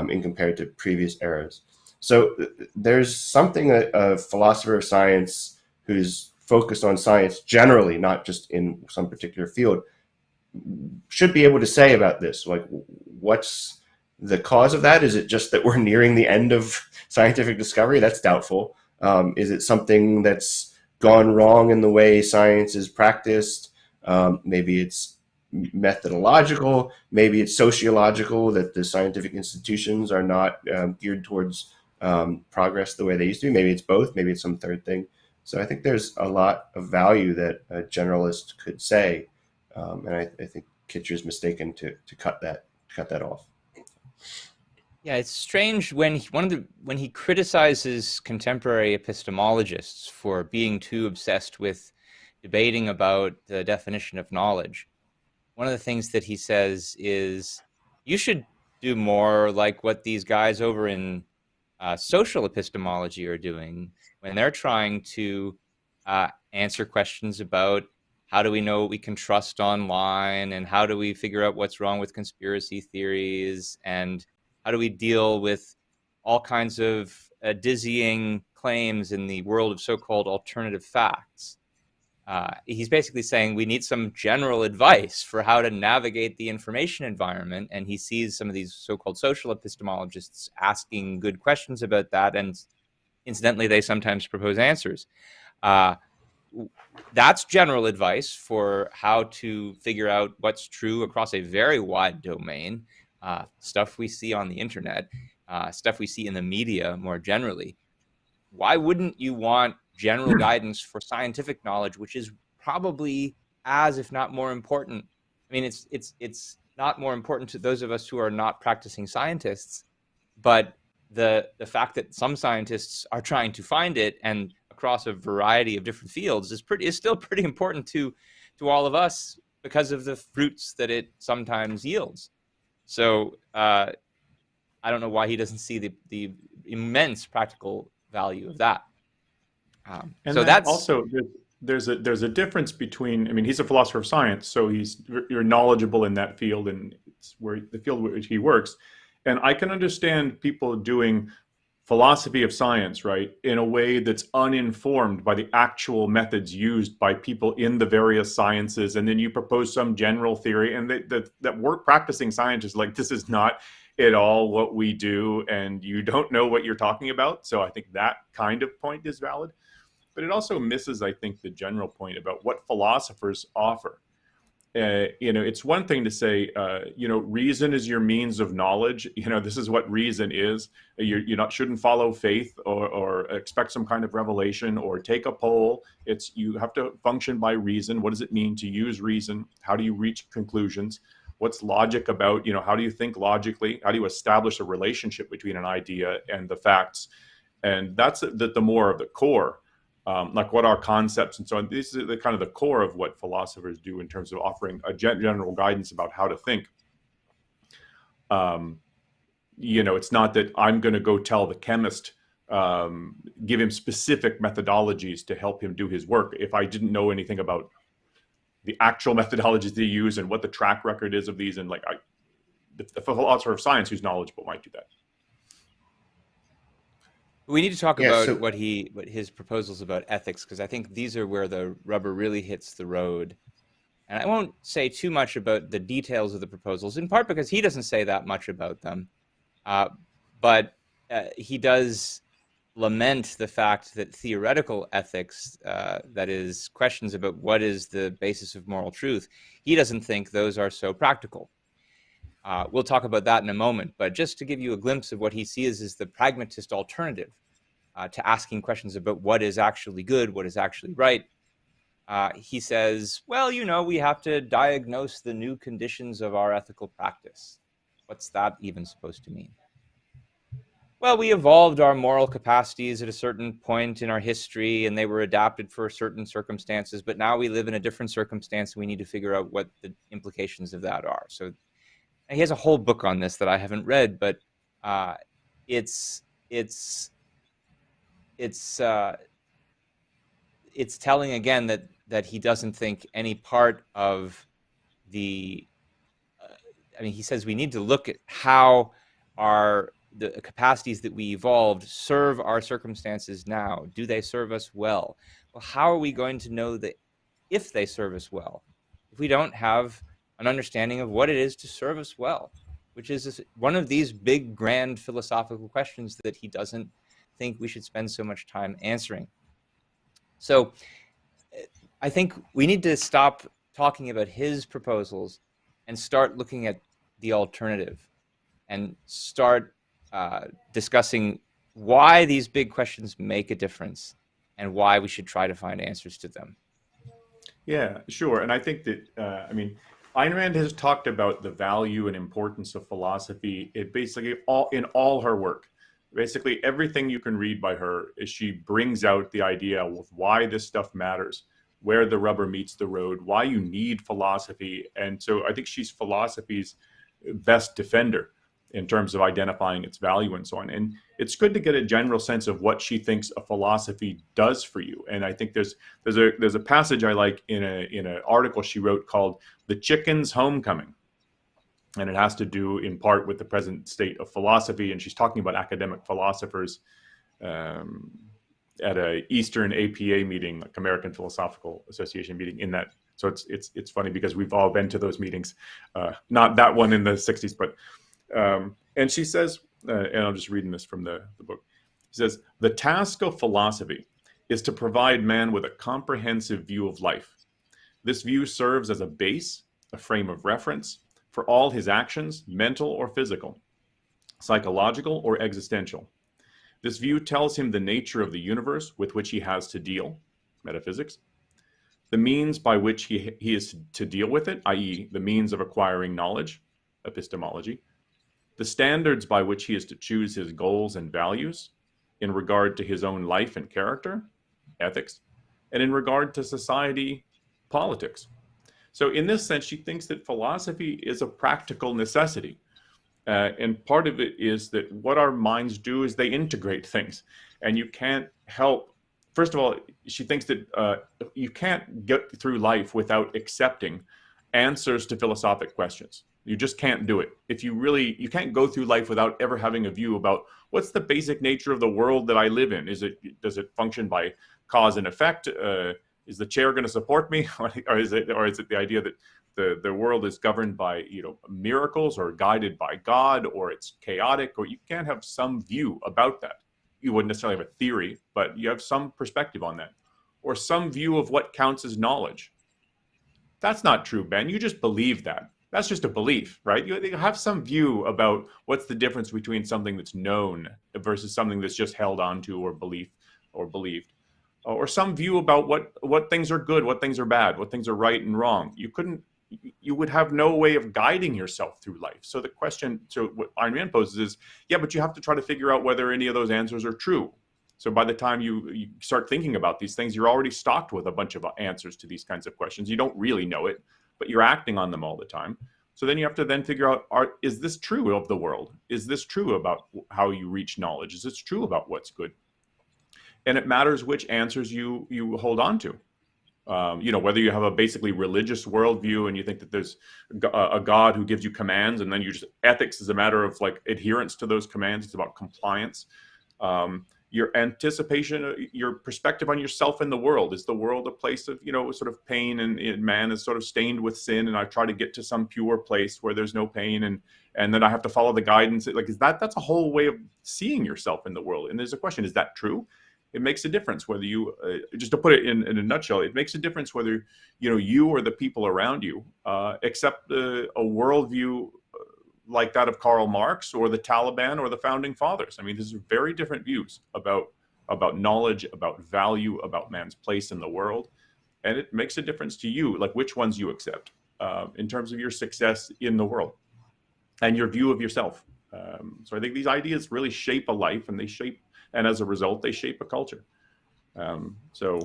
in compared to previous eras. So there's something that a philosopher of science who's focused on science generally, not just in some particular field, should be able to say about this. Like, what's the cause of that? Is it just that we're nearing the end of scientific discovery? That's doubtful. Is it something that's gone wrong in the way science is practiced? Maybe it's methodological, maybe it's sociological, that the scientific institutions are not geared towards progress the way they used to be. Maybe it's both, maybe it's some third thing. So I think there's a lot of value that a generalist could say, and I think Kitcher's mistaken to cut that off. Yeah, it's strange when when he criticizes contemporary epistemologists for being too obsessed with debating about the definition of knowledge. One of the things that he says is, you should do more like what these guys over in social epistemology are doing when they're trying to answer questions about how do we know what we can trust online, and how do we figure out what's wrong with conspiracy theories, and how do we deal with all kinds of dizzying claims in the world of so-called alternative facts. He's basically saying we need some general advice for how to navigate the information environment, and he sees some of these so-called social epistemologists asking good questions about that, and incidentally, they sometimes propose answers. That's general advice for how to figure out what's true across a very wide domain, stuff we see on the internet, stuff we see in the media more generally. Why wouldn't you want general guidance for scientific knowledge, which is probably as, if not more important? I mean, it's not more important to those of us who are not practicing scientists, but the fact that some scientists are trying to find it, and across a variety of different fields, is still pretty important to all of us because of the fruits that it sometimes yields. So I don't know why he doesn't see the immense practical value of that. And So then that's also there's a difference between, I mean, he's a philosopher of science, so you're knowledgeable in that field, and it's where the field which he works. And I can understand people doing philosophy of science, right, in a way that's uninformed by the actual methods used by people in the various sciences, and then you propose some general theory, and that work practicing scientists like, this is not at all what we do, and you don't know what you're talking about. So I think that kind of point is valid, but it also misses, I think, the general point about what philosophers offer. It's one thing to say, reason is your means of knowledge. This is what reason is. Shouldn't follow faith or expect some kind of revelation or take a poll. You have to function by reason. What does it mean to use reason? How do you reach conclusions? What's logic about? How do you think logically? How do you establish a relationship between an idea and the facts? And that's the more of the core. Like what are concepts and so on. This is the kind of the core of what philosophers do in terms of offering a general guidance about how to think. It's not that I'm going to go tell the chemist, give him specific methodologies to help him do his work if I didn't know anything about the actual methodologies they use and what the track record is of these. And the philosopher of science who's knowledgeable might do that. We need to talk about what his proposals about ethics, because I think these are where the rubber really hits the road. And I won't say too much about the details of the proposals, in part because he doesn't say that much about them. But he does lament the fact that theoretical ethics, that is, questions about what is the basis of moral truth, he doesn't think those are so practical. We'll talk about that in a moment, but just to give you a glimpse of what he sees as the pragmatist alternative to asking questions about what is actually good, what is actually right. He says, well, we have to diagnose the new conditions of our ethical practice. What's that even supposed to mean? Well, we evolved our moral capacities at a certain point in our history, and they were adapted for certain circumstances, but now we live in a different circumstance, and we need to figure out what the implications of that are. So he has a whole book on this that I haven't read, but it's telling again that he doesn't think any part of the. He says we need to look at how our the capacities that we evolved serve our circumstances now? Do they serve us well? Well, how are we going to know that if they serve us well, if we don't have an understanding of what it is to serve us well, which is one of these big, grand philosophical questions that he doesn't think we should spend so much time answering. So I think we need to stop talking about his proposals and start looking at the alternative and start discussing why these big questions make a difference and why we should try to find answers to them. Yeah, sure. And I think that, Ayn Rand has talked about the value and importance of philosophy. It basically in all her work. Basically, everything you can read by her is she brings out the idea of why this stuff matters, where the rubber meets the road, why you need philosophy. And so I think she's philosophy's best defender in terms of identifying its value and so on. And it's good to get a general sense of what she thinks a philosophy does for you. And I think there's a passage I like in an article she wrote called "The Chicken's Homecoming." And it has to do in part with the present state of philosophy. And she's talking about academic philosophers at a Eastern APA meeting, like American Philosophical Association meeting in that. So it's funny because we've all been to those meetings, not that one in the 60s, but and she says, and I'm just reading this from the book. She says, "The task of philosophy is to provide man with a comprehensive view of life. This view serves as a base, a frame of reference for all his actions, mental or physical, psychological or existential. This view tells him the nature of the universe with which he has to deal, metaphysics, the means by which he is to deal with it, i.e., the means of acquiring knowledge, epistemology, the standards by which he is to choose his goals and values in regard to his own life and character, ethics, and in regard to society, politics." So in this sense, she thinks that philosophy is a practical necessity. And part of it is that what our minds do is they integrate things. And you can't help, first of all, she thinks that you can't get through life without accepting answers to philosophic questions. You just can't do it. You can't go through life without ever having a view about what's the basic nature of the world that I live in. Does it function by cause and effect? Is the chair going to support me, or is it the idea that the world is governed by miracles or guided by God, or it's chaotic? Or you can't have some view about that. You wouldn't necessarily have a theory, but you have some perspective on that, or some view of what counts as knowledge. That's not true, Ben. You just believe that. That's just a belief, right? You have some view about what's the difference between something that's known versus something that's just held onto or believed, or some view about what things are good, what things are bad, what things are right and wrong. You would have no way of guiding yourself through life. So the question, what Ayn Rand poses is, yeah, but you have to try to figure out whether any of those answers are true. So by the time you start thinking about these things, you're already stocked with a bunch of answers to these kinds of questions. You don't really know it, but you're acting on them all the time. So then you have to then figure out, is this true of the world? Is this true about how you reach knowledge? Is this true about what's good? And it matters which answers you hold on to. Whether you have a basically religious worldview and you think that there's a God who gives you commands, and then ethics is a matter of like adherence to those commands. It's about compliance. Your anticipation, your perspective on yourself in the world. Is the world a place of, sort of pain, and man is sort of stained with sin, and I try to get to some pure place where there's no pain, and then I have to follow the guidance. Like, that's a whole way of seeing yourself in the world. And there's a question, is that true? It makes a difference whether you, just to put it in a nutshell, it makes a difference whether, you or the people around you accept a worldview like that of Karl Marx or the Taliban or the founding fathers. I mean, these are very different views about knowledge, about value, about man's place in the world. And it makes a difference to you, like which ones you accept in terms of your success in the world and your view of yourself. So I think these ideas really shape a life, and as a result, they shape a culture. So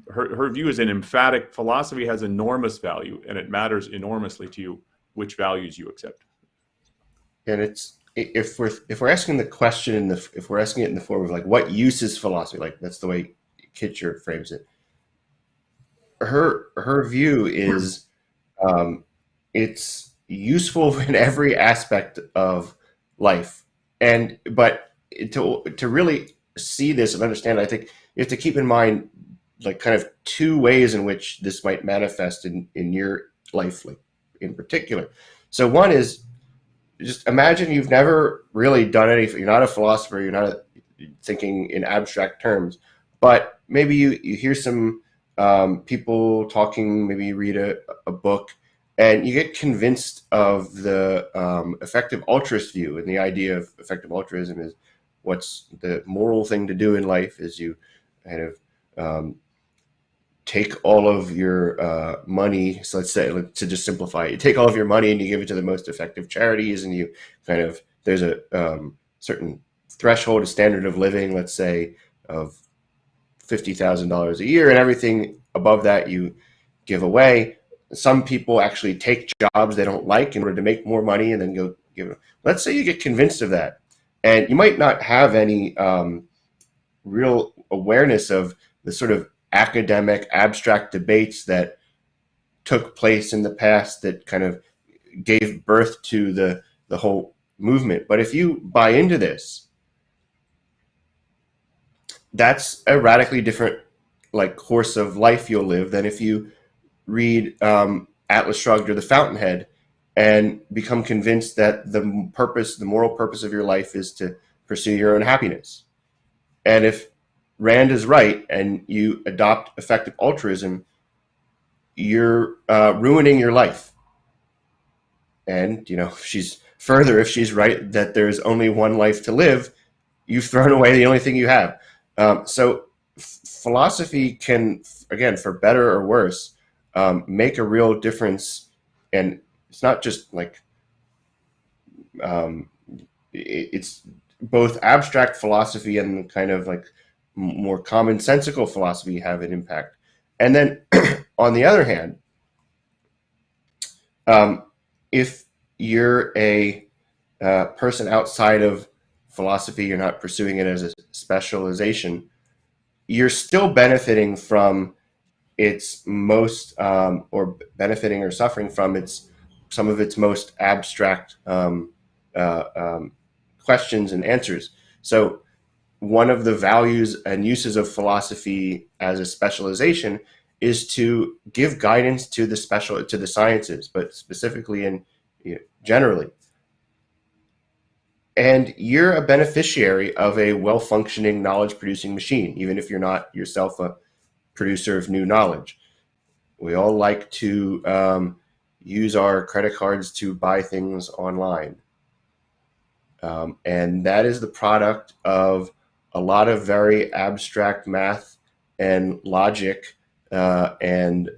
her view is an emphatic philosophy has enormous value, and it matters enormously to you which values you accept. And if we're asking the question if we're asking it in the form of like, what use is philosophy? Like, that's the way Kitcher frames it. Her view is it's useful in every aspect of life, But to really see this and understand, I think you have to keep in mind like kind of two ways in which this might manifest in your life, like in particular. So one is, just imagine you've never really done anything. You're not a philosopher. You're not thinking in abstract terms, but maybe you hear some people talking. Maybe you read a book, and you get convinced of the effective altruist view. And the idea of effective altruism is what's the moral thing to do in life is you kind of take all of your money. So let's say, to just simplify it, you take all of your money and you give it to the most effective charities, and you kind of, there's a certain threshold, a standard of living, let's say, of $50,000 a year, and everything above that you give away. Some people actually take jobs they don't like in order to make more money and then go give it. Let's say you get convinced of that, and you might not have any real awareness of the sort of academic abstract debates that took place in the past that kind of gave birth to the whole movement. But if you buy into this, that's a radically different like course of life you'll live than if you read Atlas Shrugged or The Fountainhead and become convinced that the moral purpose of your life is to pursue your own happiness. And if Rand is right and you adopt effective altruism, you're ruining your life. And, if she's right that there's only one life to live, you've thrown away the only thing you have. So philosophy can, again, for better or worse, make a real difference. And it's not just like, it's both abstract philosophy and kind of like more commonsensical philosophy have an impact. And then on the other hand, if you're a person outside of philosophy, you're not pursuing it as a specialization, you're still benefiting from its most, or benefiting or suffering from some of its most abstract questions and answers. So one of the values and uses of philosophy as a specialization is to give guidance to the sciences, but specifically and generally. And you're a beneficiary of a well-functioning knowledge-producing machine, even if you're not yourself a producer of new knowledge. We all like to use our credit cards to buy things online. And that is the product of a lot of very abstract math and logic and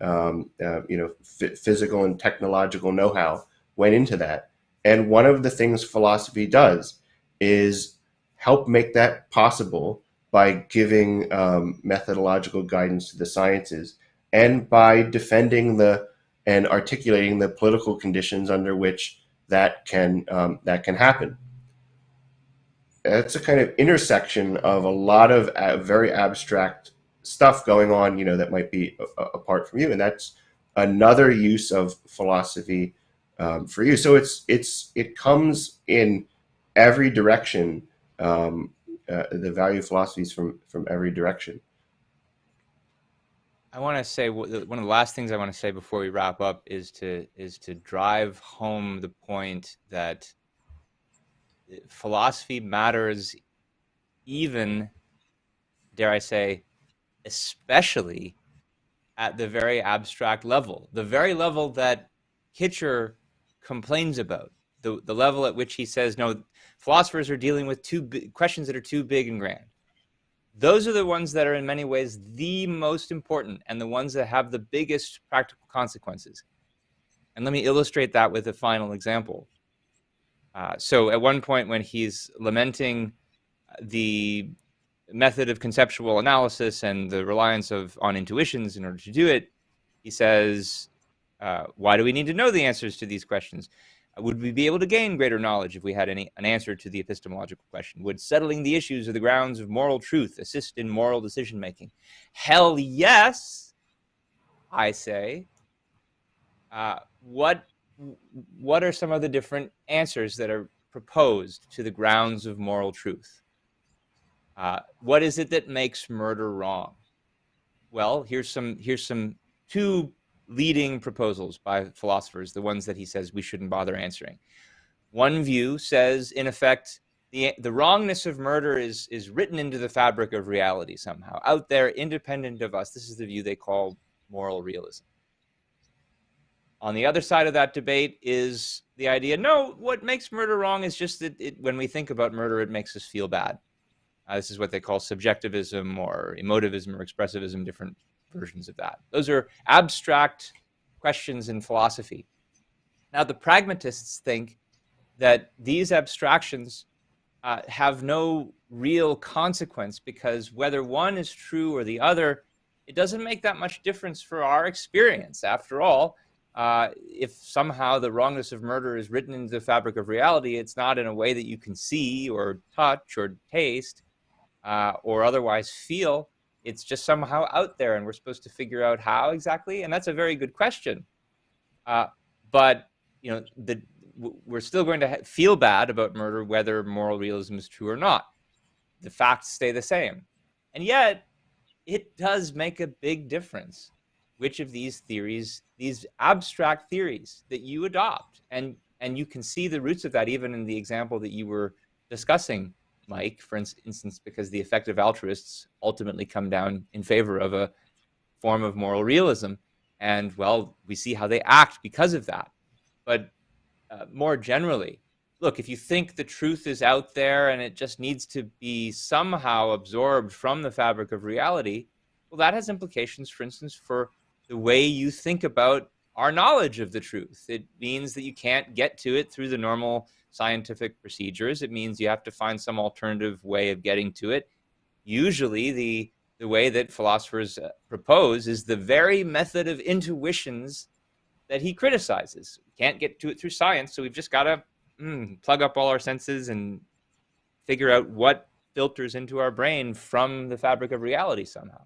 physical and technological know-how went into that. And one of the things philosophy does is help make that possible by giving methodological guidance to the sciences and by defending and articulating the political conditions under which that can happen. It's a kind of intersection of a lot of very abstract stuff going on, that might be apart from you, and that's another use of philosophy for you. So it comes in every direction. The value of philosophy is from every direction. I want to say one of the last things I want to say before we wrap up is to drive home the point that philosophy matters, even, dare I say, especially at the very abstract level, the very level that Kitcher complains about, the level at which he says, no, philosophers are dealing with questions that are too big and grand. Those are the ones that are in many ways the most important and the ones that have the biggest practical consequences. And let me illustrate that with a final example. So at one point when he's lamenting the method of conceptual analysis and the reliance on intuitions in order to do it, he says, why do we need to know the answers to these questions? Would we be able to gain greater knowledge if we had an answer to the epistemological question? Would settling the issues or the grounds of moral truth assist in moral decision-making? Hell yes, I say. What are some of the different answers that are proposed to the grounds of moral truth. What is it that makes murder wrong? Well, here's some two leading proposals by philosophers, the ones that he says we shouldn't bother answering. One view says, in effect, the wrongness of murder is written into the fabric of reality somehow, out there, independent of us. This is the view they call moral realism. On the other side of that debate is the idea, no, what makes murder wrong is just that when we think about murder, it makes us feel bad. This is what they call subjectivism or emotivism or expressivism, different versions of that. Those are abstract questions in philosophy. Now, the pragmatists think that these abstractions have no real consequence, because whether one is true or the other, it doesn't make that much difference for our experience. After all, if somehow the wrongness of murder is written into the fabric of reality, it's not in a way that you can see or touch or taste or otherwise feel. It's just somehow out there, and we're supposed to figure out how exactly. And that's a very good question. But you know, we're still going to feel bad about murder, whether moral realism is true or not. The facts stay the same. And yet, it does make a big difference which of these theories, these abstract theories that you adopt. And you can see the roots of that even in the example that you were discussing, Mike, for instance, because the effective altruists ultimately come down in favor of a form of moral realism. And, well, we see how they act because of that. But more generally, look, if you think the truth is out there and it just needs to be somehow absorbed from the fabric of reality, well, that has implications, for instance, for the way you think about our knowledge of the truth. It means that you can't get to it through the normal scientific procedures. It means you have to find some alternative way of getting to it. Usually, the way that philosophers propose is the very method of intuitions that he criticizes. We can't get to it through science, so we've just got to plug up all our senses and figure out what filters into our brain from the fabric of reality somehow.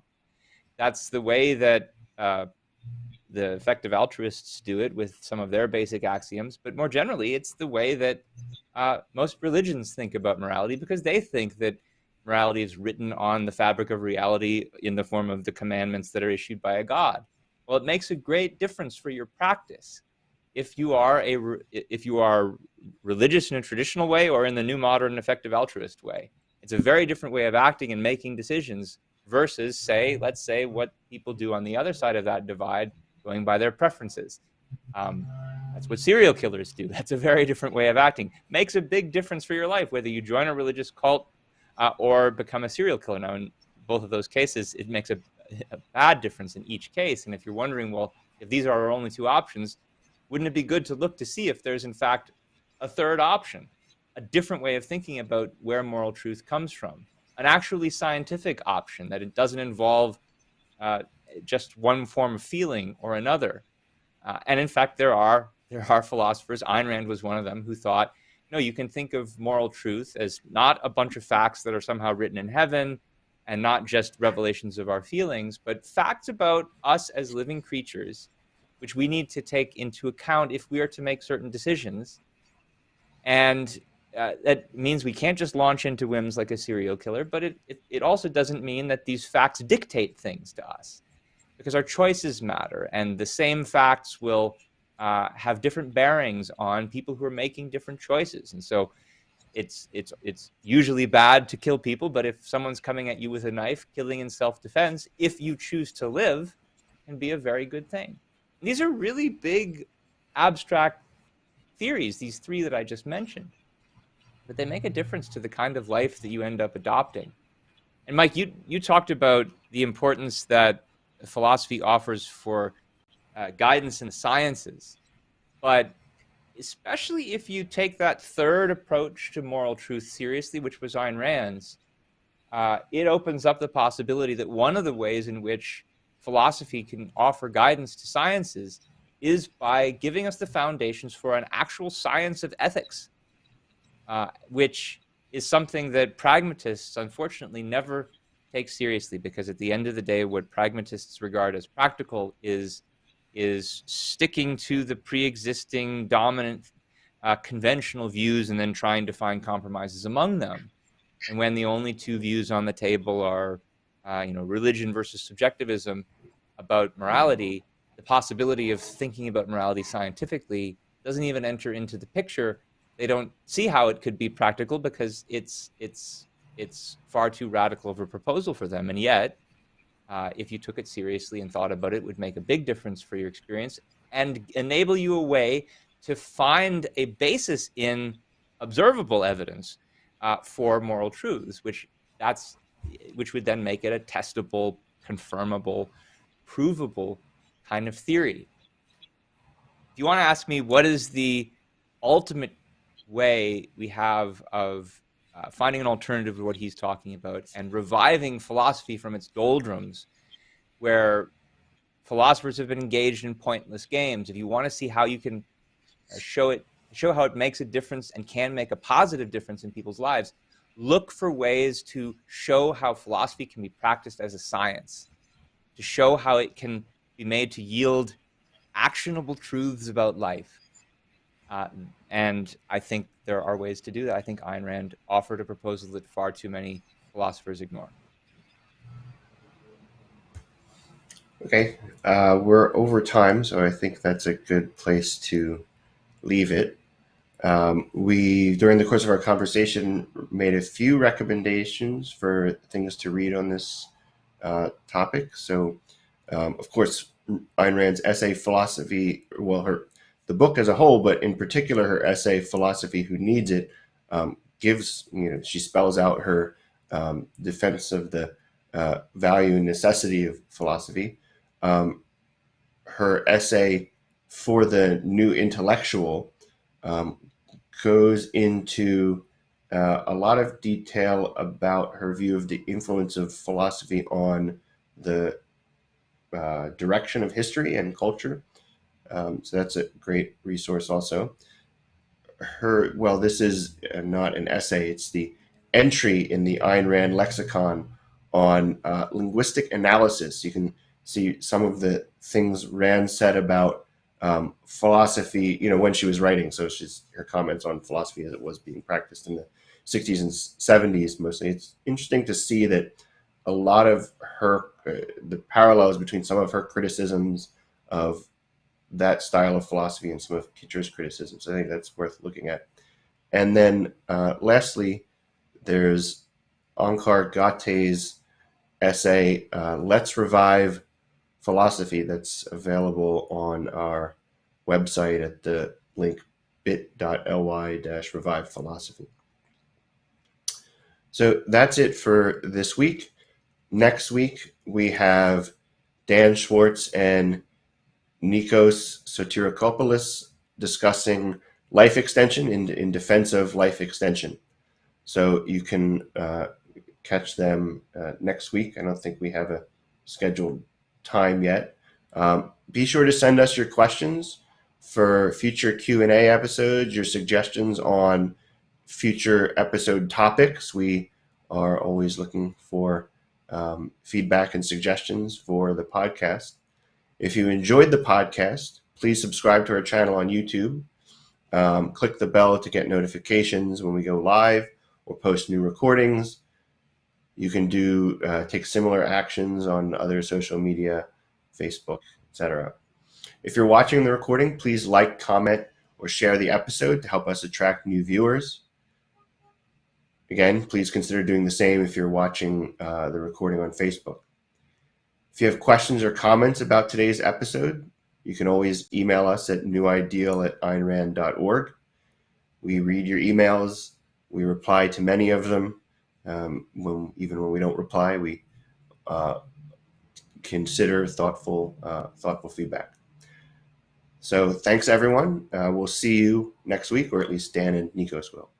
That's the way that the effective altruists do it with some of their basic axioms, but more generally, it's the way that most religions think about morality, because they think that morality is written on the fabric of reality in the form of the commandments that are issued by a god. Well, it makes a great difference for your practice if you are religious in a traditional way or in the new modern effective altruist way. It's a very different way of acting and making decisions versus, let's say, what people do on the other side of that divide, going by their preferences. That's what serial killers do. That's a very different way of acting. Makes a big difference for your life, whether you join a religious cult or become a serial killer. Now, in both of those cases, it makes a bad difference in each case. And if you're wondering, well, if these are our only two options, wouldn't it be good to look to see if there's, in fact, a third option, a different way of thinking about where moral truth comes from, an actually scientific option, that it doesn't involve just one form of feeling or another. And in fact, there are philosophers, Ayn Rand was one of them, who thought, no, you can think of moral truth as not a bunch of facts that are somehow written in heaven and not just revelations of our feelings, but facts about us as living creatures, which we need to take into account if we are to make certain decisions. And that means we can't just launch into whims like a serial killer, but it also doesn't mean that these facts dictate things to us, because our choices matter, and the same facts will have different bearings on people who are making different choices. And so it's usually bad to kill people, but if someone's coming at you with a knife, killing in self-defense, if you choose to live, can be a very good thing. And these are really big, abstract theories, these three that I just mentioned, but they make a difference to the kind of life that you end up adopting. And Mike, you talked about the importance that philosophy offers for guidance in the sciences, but especially if you take that third approach to moral truth seriously, which was Ayn Rand's, it opens up the possibility that one of the ways in which philosophy can offer guidance to sciences is by giving us the foundations for an actual science of ethics, which is something that pragmatists, unfortunately, never take seriously, because at the end of the day, what pragmatists regard as practical is sticking to the pre-existing dominant conventional views and then trying to find compromises among them. And when the only two views on the table are, religion versus subjectivism about morality, the possibility of thinking about morality scientifically doesn't even enter into the picture. They don't see how it could be practical because it's far too radical of a proposal for them. And yet, if you took it seriously and thought about it, it would make a big difference for your experience and enable you a way to find a basis in observable evidence for moral truths, which would then make it a testable, confirmable, provable kind of theory. If you want to ask me what is the ultimate way we have of finding an alternative to what he's talking about and reviving philosophy from its doldrums, where philosophers have been engaged in pointless games, if you want to see how you can show how it makes a difference and can make a positive difference in people's lives, look for ways to show how philosophy can be practiced as a science, to show how it can be made to yield actionable truths about life. And I think there are ways to do that. I think Ayn Rand offered a proposal that far too many philosophers ignore. Okay, we're over time, so I think that's a good place to leave it. We, during the course of our conversation, made a few recommendations for things to read on this topic. So, of course, Ayn Rand's essay Philosophy, the book as a whole, but in particular her essay Philosophy Who Needs It, gives, she spells out her defense of the value and necessity of philosophy. Her essay For the New Intellectual goes into a lot of detail about her view of the influence of philosophy on the direction of history and culture. So that's a great resource also. This is not an essay, it's the entry in the Ayn Rand lexicon on linguistic analysis. You can see some of the things Rand said about philosophy, when she was writing. So her comments on philosophy as it was being practiced in the 60s and 70s mostly. It's interesting to see that a lot of the parallels between some of her criticisms of that style of philosophy and some of Kitcher's criticisms. I think that's worth looking at. And then lastly, there's Onkar Ghatel's essay, Let's Revive Philosophy, that's available on our website at the link bit.ly/revive philosophy. So that's it for this week. Next week, we have Dan Schwartz and Nikos Sotirakopoulos discussing life extension in defense of life extension. So you can catch them next week. I don't think we have a scheduled time yet. Be sure to send us your questions for future Q&A episodes, your suggestions on future episode topics. We are always looking for feedback and suggestions for the podcast. If you enjoyed the podcast, please subscribe to our channel on YouTube. Click the bell to get notifications when we go live or post new recordings. You can take similar actions on other social media, Facebook, etc. If you're watching the recording, please like, comment, or share the episode to help us attract new viewers. Again, please consider doing the same if you're watching the recording on Facebook. If you have questions or comments about today's episode, you can always email us at newideal@aynrand.org. We read your emails. We reply to many of them. Even when we don't reply, we consider thoughtful feedback. So thanks, everyone. We'll see you next week, or at least Dan and Nikos will.